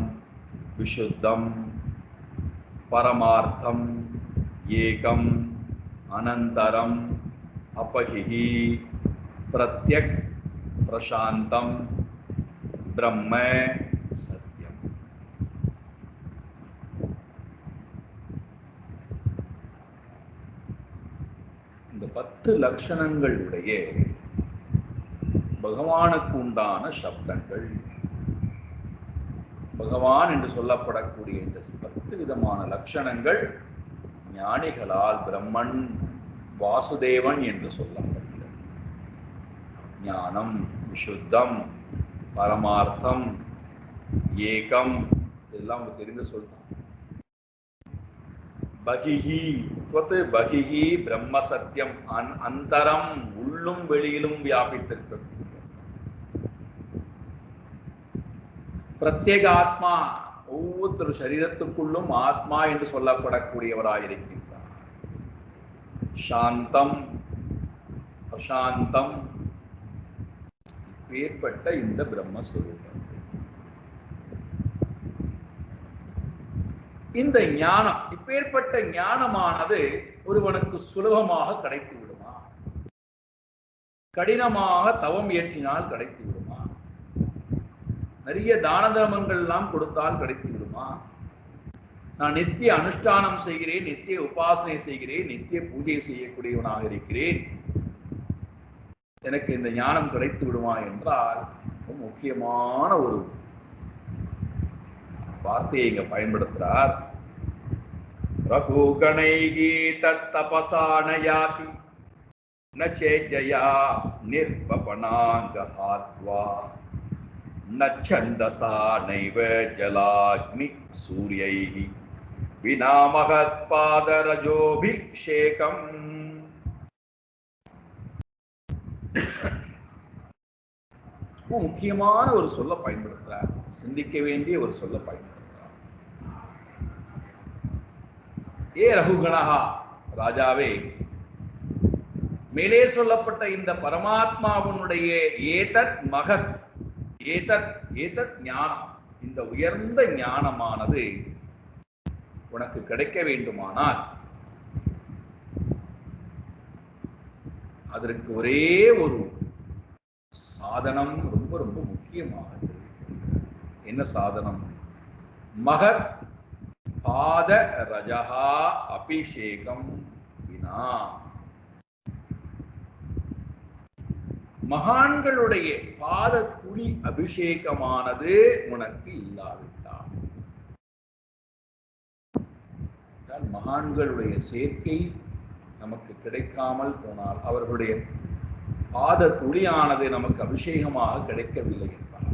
விசுத்தம் பரமார்த்தம் ஏகம் அனந்தரம் அபகிஹி பிரத்யக் பிரசாந்தம் பிரம்ம சத்யம். இந்த 10 லட்சணங்களுடைய பகவானுக்கு உண்டான சப்தங்கள், பகவான் என்று சொல்லப்படக்கூடிய இந்த 10 விதமான லட்சணங்கள் ஞானிகளால் பிரம்மன் வாசுதேவன் என்று சொல்லப்படுகிறது. ஞானம் விசுத்தம் பரமார்த்தம் ஏகம், இதெல்லாம் உங்களுக்கு தெரிந்து சொல்றான். பகிஹி துவத் பகிஹி பிரம்ம சத்யம், அந்தரம் உள்ளும் வெளியிலும் வியாபித்திருக்கக்கூடிய பிரத்யேக ஆத்மா, ஒவ்வொரு சரீரத்துக்குள்ளும் ஆத்மா என்று சொல்லப்படக்கூடியவராயிருக்கின்றார். சாந்தம் பிரசாந்தம் ஏற்பட்ட இந்த பிரம்மஸ்வரூபம், இந்த ஞானம், இப்பேற்பட்ட ஞானமானது ஒருவனுக்கு சுலபமாக கிடைத்து விடுமா? கடினமாக தவம் ஏற்றினால் கிடைத்து விடுமா? நிறைய தான தர்மங்கள் எல்லாம் கொடுத்தால் கிடைத்து விடுமா? நான் நித்திய அனுஷ்டானம் செய்கிறேன், நித்திய உபாசனை செய்கிறேன், நித்திய பூஜை செய்யக்கூடியவனாக இருக்கிறேன், எனக்கு இந்த ஞானம் கிடைத்து விடுமா என்றால் முக்கியமான ஒரு வார்த்தையை இங்க பயன்படுத்துறார். ரகுகணைகி தத்தபசானயாதி நச்சேஜயா நிர்வபனாங்கஹாத்வா நச்சந்தசா நைவ ஜலாக்னி சூரியைஹி வினா மகத்பாதரஜோபிஷேகம். முக்கியமான ஒரு சொல்ல பயன்படுத்துறார், சிந்திக்க வேண்டிய ஒரு சொல்ல பயன்படுத்துறார். ஏ ரகுகணஹா, ராஜாவே, மேலே சொல்லப்பட்ட இந்த பரமாத்மாவுடைய ஏதத் மகத், ஏதத் ஞானம், இந்த உயர்ந்த ஞானமானது உனக்கு கிடைக்க வேண்டுமானால் அதற்கு ஒரே ஒரு சாதனம் ரொம்ப ரொம்ப முக்கியமானது. என்ன சாதனம்? மகத் பாத ரஜஹா அபிஷேகம் வினா, மகான்களுடைய பாத துளி அபிஷேகமானது உனக்கு இல்லாவிட்டால், மகான்களுடைய சேர்க்கை நமக்கு கிடைக்காமல் போனால், அவர்களுடைய பாத துளியானது நமக்கு அபிஷேகமாக கிடைக்கவில்லை என்றால்,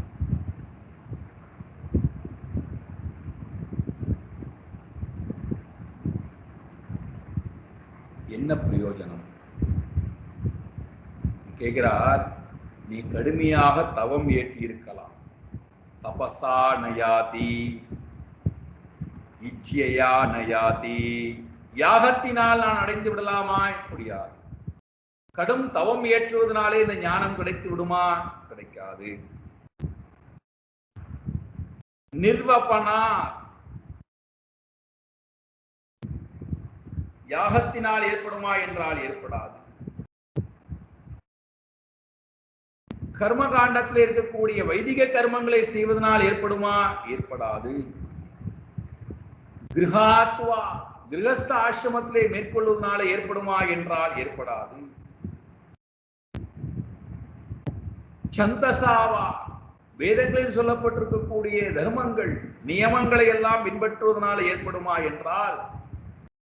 என்ன பிரயோஜனம்? கேட்கிறார். நீ கடுமையாக தவம் ஏற்றியிருக்கலாம், தபசா நயாதி இச்சையா நயாதி, யாகத்தினால் நான் அடைந்து விடலாமா? முடியாது. கடும் தவம் ஏற்றுவதனாலே இந்த ஞானம் கிடைத்து விடுமா? கிடைக்காது. நிர்வபனா, யாகத்தினால் ஏற்படுமா என்றால் ஏற்படாது. கர்மகாண்டத்தில் இருக்கக்கூடிய வைதிக கர்மங்களை செய்வதனால் ஏற்படுமா? ஏற்படாது. கிரகாத்வா, கிரகஸ்த ஆசிரமத்திலே மேற்கொள்வதனால ஏற்படுமா என்றால் ஏற்படாது. சந்தசாவா, வேதங்களில் சொல்லப்பட்டிருக்கக்கூடிய தர்மங்கள் நியமங்களை எல்லாம் பின்பற்றுவதனால ஏற்படுமா என்றால்,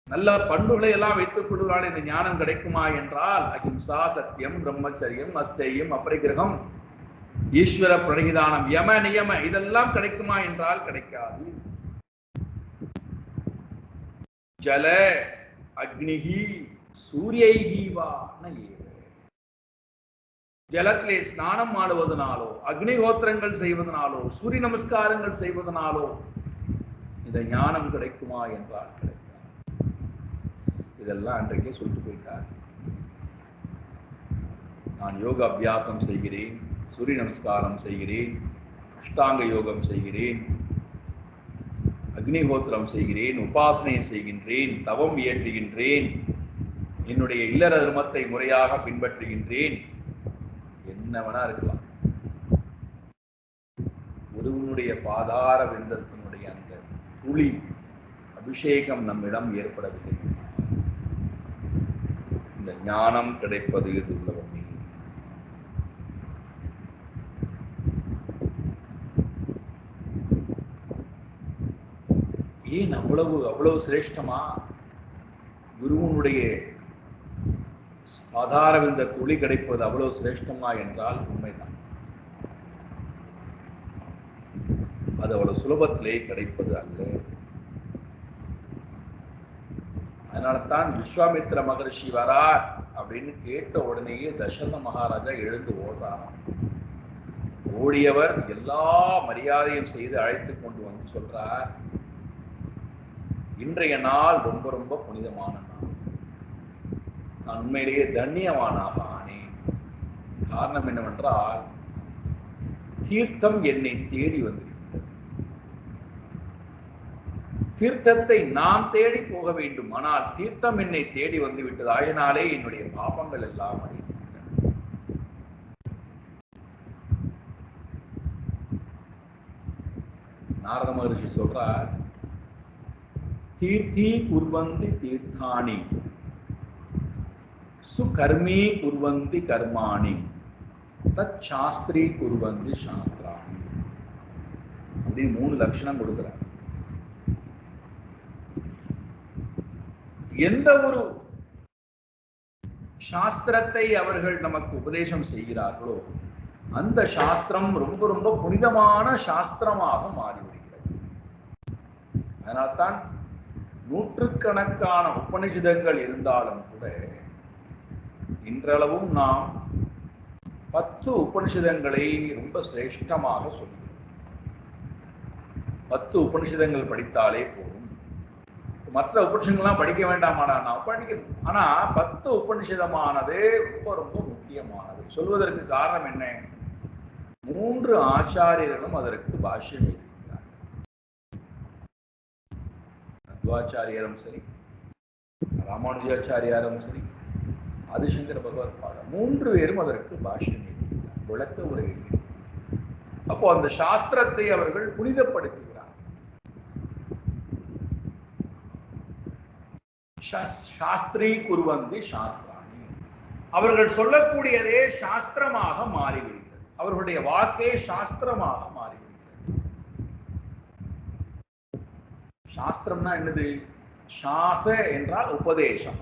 நல்ல பண்புகளை எல்லாம் வைத்துக் கொள்வதனால இந்த ஞானம் கிடைக்குமா என்றால், அஹிம்சா, சத்தியம், பிரம்மச்சரியம், அஸ்தேயம், அபரிகிரகம், ஈஸ்வர பிரணிதானம், யம நியம, இதெல்லாம் கிடைக்குமா என்றால் கிடைக்காது. ஜல அக்னிஹி சூரியைஹி வா நயே, ஜலத்திலே ஸ்நானம் ஆடுவதனாலோ, அக்னிஹோத்திரங்கள் செய்வதனாலோ, சூரிய நமஸ்காரங்கள் செய்வதனாலோ இந்த ஞானம் கிடைக்குமா என்றால் கிடைக்காது. இதெல்லாம் அன்றைக்கே சொல்லிட்டு போயிட்டார். நான் யோக அபியாசம் செய்கிறேன், சூரிய நமஸ்காரம் செய்கிறேன், அஷ்டாங்க யோகம் செய்கிறேன், அக்னிஹோத்திரம் செய்கிறேன், உபாசனை செய்கின்றேன், தவம் இயற்றுகின்றேன், என்னுடைய இல்லற தர்மத்தை முறையாக பின்பற்றுகின்றேன், என்ன வேணா இருக்கலாம். ஒருவனுடைய பாதார விந்தத்தினுடைய அந்த துளி அபிஷேகம் நம்மிடம் ஏற்படவில்லை, இந்த ஞானம் கிடைப்பது துர்லபமே. ஏன் அவ்வளவு சிரேஷ்டமா? குருவனுடைய ஆதாரம் இந்த துளி கிடைப்பது அவ்வளவு சிரேஷ்டமா என்றால் உண்மைதான். அது அவ்வளவு சுலபத்திலே கிடைப்பது அல்ல. அதனால்தான் விஸ்வாமித்திர மகரிஷி வரார் அப்படின்னு கேட்ட உடனேயே தசரத மகாராஜா எழுந்து ஓடுறாராம். ஓடியவர் எல்லா மரியாதையும் செய்து அழைத்து கொண்டு வந்து சொல்றார், இன்றைய நாள் ரொம்ப ரொம்ப புனிதமான நாள், நான் உண்மையிலேயே தன்யவானாக ஆனேன். காரணம் என்னவென்றால், தீர்த்தம் என்னை தேடி வந்திருக்கிறது. தீர்த்தத்தை நான் தேடி போக வேண்டும், ஆனால் தீர்த்தம் என்னை தேடி வந்து விட்டது. ஆயினாலே என்னுடைய பாபங்கள் எல்லாம் அழிந்துவிட்டன. நாரத மகரிஷி சொல்றார், தீர்த்தி குர்வந்தி தீர்த்தானி சுகர்மி குர்வந்தி கர்மாணி தத் சாஸ்திரி குர்வந்தி சாஸ்திராணி அப்படின்னு 3 லட்சணம் கொடுக்கிறார். எந்த ஒரு சாஸ்திரத்தை அவர்கள் நமக்கு உபதேசம் செய்கிறார்களோ அந்த சாஸ்திரம் ரொம்ப ரொம்ப புனிதமான சாஸ்திரமாக மாறிவிடுகிறது. அதனால்தான் நூற்றுக்கணக்கான உபநிஷதங்கள் இருந்தாலும் கூட இன்றளவும் நாம் 10 உபநிஷதங்களை ரொம்ப சிரேஷ்டமாக சொல்கிறோம். 10 உபநிஷதங்கள் படித்தாலே போதும். மற்ற உபநிஷதங்கள்லாம் படிக்க வேண்டாமாடா, நான் படிக்கணும். ஆனா 10 உபநிஷதமானது ரொம்ப ரொம்ப முக்கியமானது. சொல்வதற்கு காரணம் என்ன? 3 ஆச்சாரியர்களும் அதற்கு பாஷ்யம் எழுதியிருக்கிறார். மத்வாச்சாரியரும் சரி, ராமானுஜாச்சாரியாரும் சரி, ஆதிசங்கர பகவத்பாதர் 3 பேரும் அதற்கு பாஷ்யம் எழுதியிருக்கிறார், விளக்க உரை எழுதியிருக்கிறார். அப்போ அந்த சாஸ்திரத்தை அவர்கள் புனிதப்படுத்துகிறார். சாஸ்திரி குர்வந்தி சாஸ்திராணி, அவர்கள் சொல்லக்கூடியதே சாஸ்திரமாக மாறிவிடுகிறது. அவர்களுடைய வாக்கே சாஸ்திரமாக மாறிவிடுகிறது. சாஸ்திரம்னா என்னது? சாச என்றால் உபதேசம்.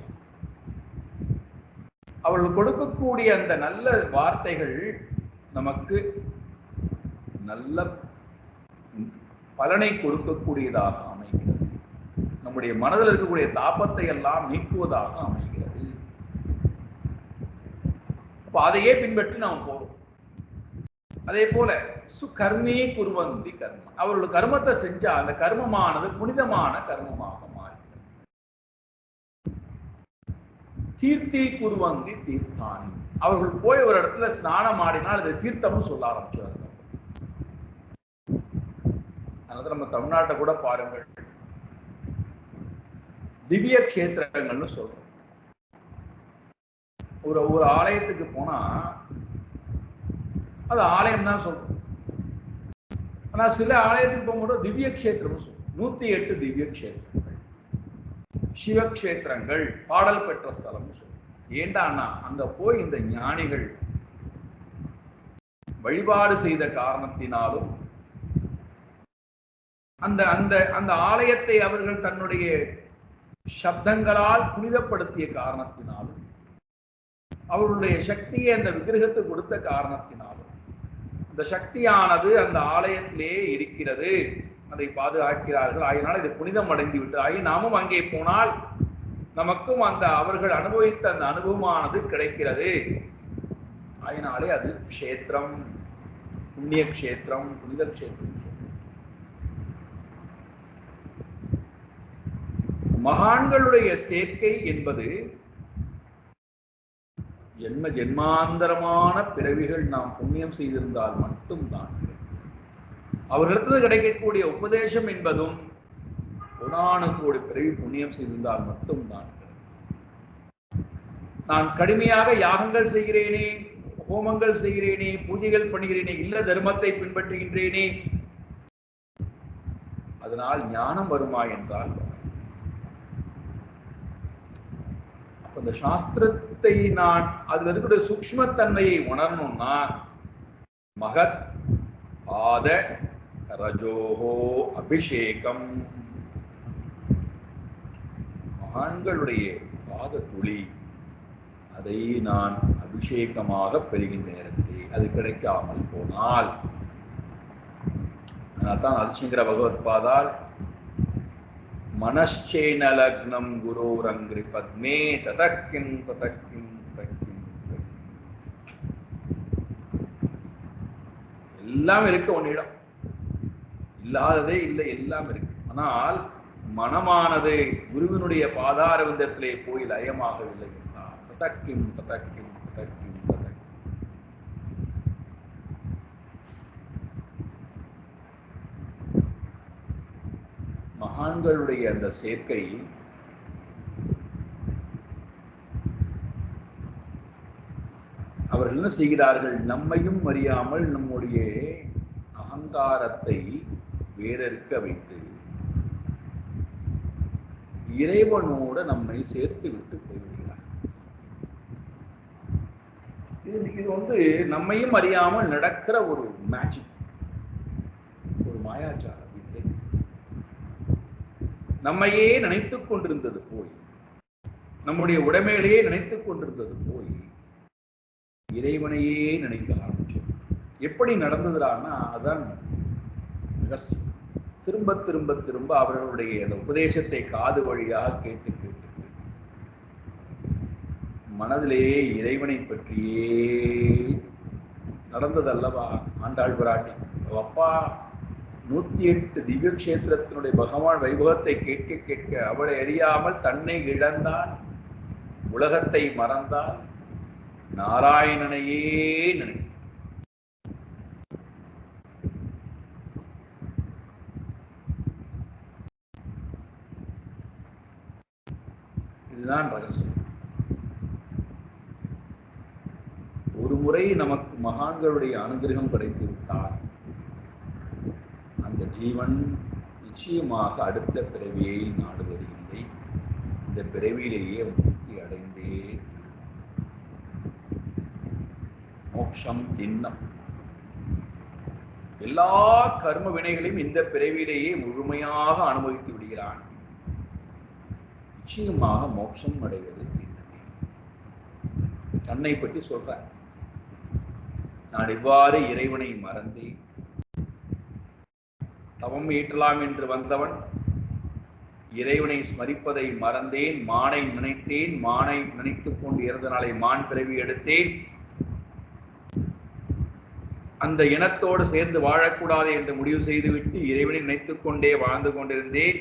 அவர்கள் கொடுக்கக்கூடிய அந்த நல்ல வார்த்தைகள் நமக்கு நல்ல பலனை கொடுக்கக்கூடியதாக அமைகிறது. நம்முடைய மனதில் இருக்கக்கூடிய தாபத்தை எல்லாம் நீக்குவதாக அமைகிறது. அப்ப அதையே பின்பற்றி நாம் போறோம். அதே போல சுகர்மி குர்வந்தி கர்ம, அவர்கள் கர்மத்தை செஞ்சா அந்த கர்மமானது புனிதமான கர்மமாக மாறுகிறது. தீர்த்தி குர்வந்தி தீர்த்தானி, அவர்கள் போய் ஒரு இடத்துல ஸ்நானம் ஆடினால் அது தீர்த்தம்னு சொல்ல ஆரம்பிச்சாங்க. அதனால நம்ம தமிழ்நாட்டை கூட பாருங்கள், திவ்ய கஷேத்திரங்கள்னு சொல்றோம். ஒரு ஆலயத்துக்கு போனா அது ஆலயம் தான் சொல்றோம். ஆனா சில ஆலயத்துக்கு போகும்போது திவ்ய கஷேத்திரம் சொல்றோம். 108 திவ்ய கஷேத்திரங்கள், சிவக்ஷேத்திரங்கள், பாடல் பெற்ற ஸ்தலம் சொல்றோம். ஏண்டான்னா அங்க போய் இந்த ஞானிகள் வழிபாடு செய்த காரணத்தினாலும் அந்த அந்த அந்த ஆலயத்தை அவர்கள் தன்னுடைய சப்தங்களால் புனிதப்படுத்திய காரணத்தினாலும் அவர்களுடைய சக்தியை அந்த விக்கிரகத்தை கொடுத்த காரணத்தினாலும் அந்த சக்தியானது அந்த ஆலயத்திலே இருக்கிறது, அதை பாதுகாக்கிறார்கள். ஆகினால் இது புனிதம் அடைந்து விட்டு ஆகி நாமும் அங்கே போனால் நமக்கும் அந்த அவர்கள் அனுபவித்த அந்த அனுபவமானது கிடைக்கிறது. ஆகினாலே அது க்ஷேத்திரம், புண்ணிய க்ஷேத்திரம், புனித க்ஷேத்திரம். மகான்களுடைய சேர்க்கை என்பது ஜென்ம ஜென்மாந்தரமான பிறவிகள் நாம் புண்ணியம் செய்திருந்தால் மட்டும்தான். அவர்களிடத்தில் கிடைக்கக்கூடிய உபதேசம் என்பதும் கோடானு கோடி பிறவி புண்ணியம் செய்திருந்தால் மட்டும்தான். நான் கடுமையாக யாகங்கள் செய்கிறேனே, ஹோமங்கள் செய்கிறேனே, பூஜைகள் பண்ணுகிறேனே, இல்ல தர்மத்தை பின்பற்றுகின்றேனே, அதனால் ஞானம் வருமா என்றால் அந்த சாஸ்திரத்தை நான் அதுல இருக்கிற சூக்ஷ்மத்தன்மையை உணரணும்னா மகத் பாத ரஜோஹோ அபிஷேகம், மகான்களுடைய பாத துளி, அதை நான் அபிஷேகமாக பெறுகின்ற நேரத்தை அது கிடைக்காமல் போனால், அதனால்தான் ஆதிசங்கர பகவத்பாதால் மனச்சேன லக்னம் குரோரங்கிரி பத்மே ததக்கின் ததக்கின் ததக்கின் எல்லாம் இருக்கு, ஒன்னிடம் இல்லாததே இல்லை, எல்லாம் இருக்கு. ஆனால் மனமானது குருவினுடைய பாதார விந்தத்திலே போய் லயமாகவில்லை என்றால் ததக்கின் ததக்கின் ததக்கின் ததக்கின். மகான்களுடைய அந்த சேர்க்கை அவர்கள் என்ன செய்கிறார்கள்? நம்மையும் அறியாமல் நம்முடைய அகங்காரத்தை வேறறுக்க வைத்து இறைவனோடு நம்மை சேர்த்து விட்டு போய்விடுகிறார். இது நம்மையும் அறியாமல் நடக்கிற ஒரு மேஜிக், ஒரு மாயாஜால வித்தை. நம்மையே நினைத்துக் கொண்டிருந்தது போய், நம்முடைய உடைமையிலேயே நினைத்துக் கொண்டிருந்தது போய் இறைவனையே நினைக்க ஆரம்பிச்சோம். எப்படி நடந்ததுடான்னா அதான் ரகசியம். திரும்ப திரும்ப திரும்ப அவர்களுடைய அந்த உபதேசத்தை காது வழியாக கேட்டு கேட்டு மனதிலே இறைவனை பற்றியே நடந்தது அல்லவா ஆண்டாள் பிராட்டி. அப்பா 108 திவ்ய கஷேத்திரத்தினுடைய பகவான் வைபவத்தை கேட்க கேட்க அவளை அறியாமல் தன்னை இழந்தான், உலகத்தை மறந்தான், நாராயணனையே நினைத்தான். இதுதான் ரகசியம். ஒரு முறை நமக்கு மகான்களுடைய அனுகிரகம் கிடைத்து விட்டால் அந்த ஜீவன் நிச்சயமாக அடுத்த பிறவியை நாடுவது இல்லை. இந்த பிறவியிலேயே முக்தி அடைந்தே மோட்சம் தின்னம். எல்லா கர்ம வினைகளையும் இந்த பிறவியிலேயே முழுமையாக அனுபவித்து விடுகிறான். நிச்சயமாக மோட்சம் அடைவது தன்னை பற்றி சொல்ற. நான் இவ்வாறு இறைவனை மறந்தேன், தவம் ஈட்டலாம் என்று வந்தவன் இறைவனை ஸ்மரிப்பதை மறந்தேன், மானை நினைத்தேன், மானை நினைத்துக் கொண்டு இறந்த நாளை மான் பிறவி எடுத்தேன், அந்த இனத்தோடு சேர்ந்து வாழக்கூடாது என்று முடிவு செய்துவிட்டு இறைவனை நினைத்துக் கொண்டே வாழ்ந்து கொண்டிருந்தேன்.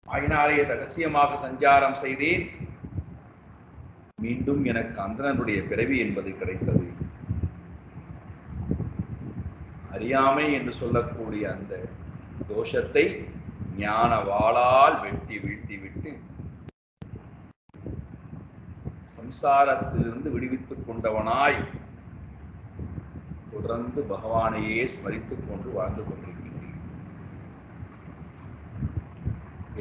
அதனாலே ரகசியமாக சஞ்சாரம் செய்தேன். மீண்டும் எனக்கு அந்தணனுடைய பிறவி என்பது கிடைத்தது. அறியாமை என்று சொல்லக்கூடிய அந்த தோஷத்தை ஞான வாளால் வெட்டி வீழ்த்திவிட்டு சம்சாரத்திலிருந்து விடுவித்துக் கொண்டவனாய் தொடர்ந்து பகவானையே ஸ்மரித்துக் கொண்டு வாழ்ந்து கொண்டிருக்கின்றேன்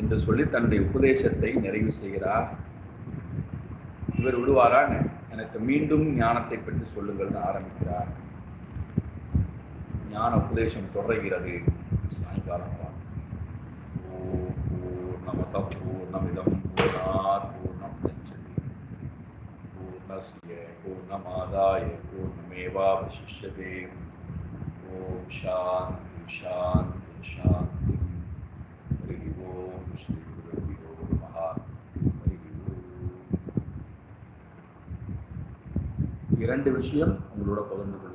என்று சொல்லி தன்னுடைய உபதேசத்தை நிறைவு செய்கிறார். இவர் விடுவாரான், எனக்கு மீண்டும் ஞானத்தை பற்றி சொல்லுங்கள்னு ஆரம்பிக்கிறார். ஞான உபதேசம் தொடர்கிறது. சாயங்காலம் ஓம் பூர்ணமத பூர்ணமிதம் பூர்ணாத் பூர்ணம் முதச்யதே பூர்ணஸ்ய பூர்ணமாதாய பூர்ணமேவாவசிஷ்யதே. ஓம் சாந்தி சாந்தி சாந்தி. ஹரி ஓம் ஸ்ரீ குருபியோ நமः. இரண்டு விஷயம் உங்களோட பகிர்ந்து கொள்ள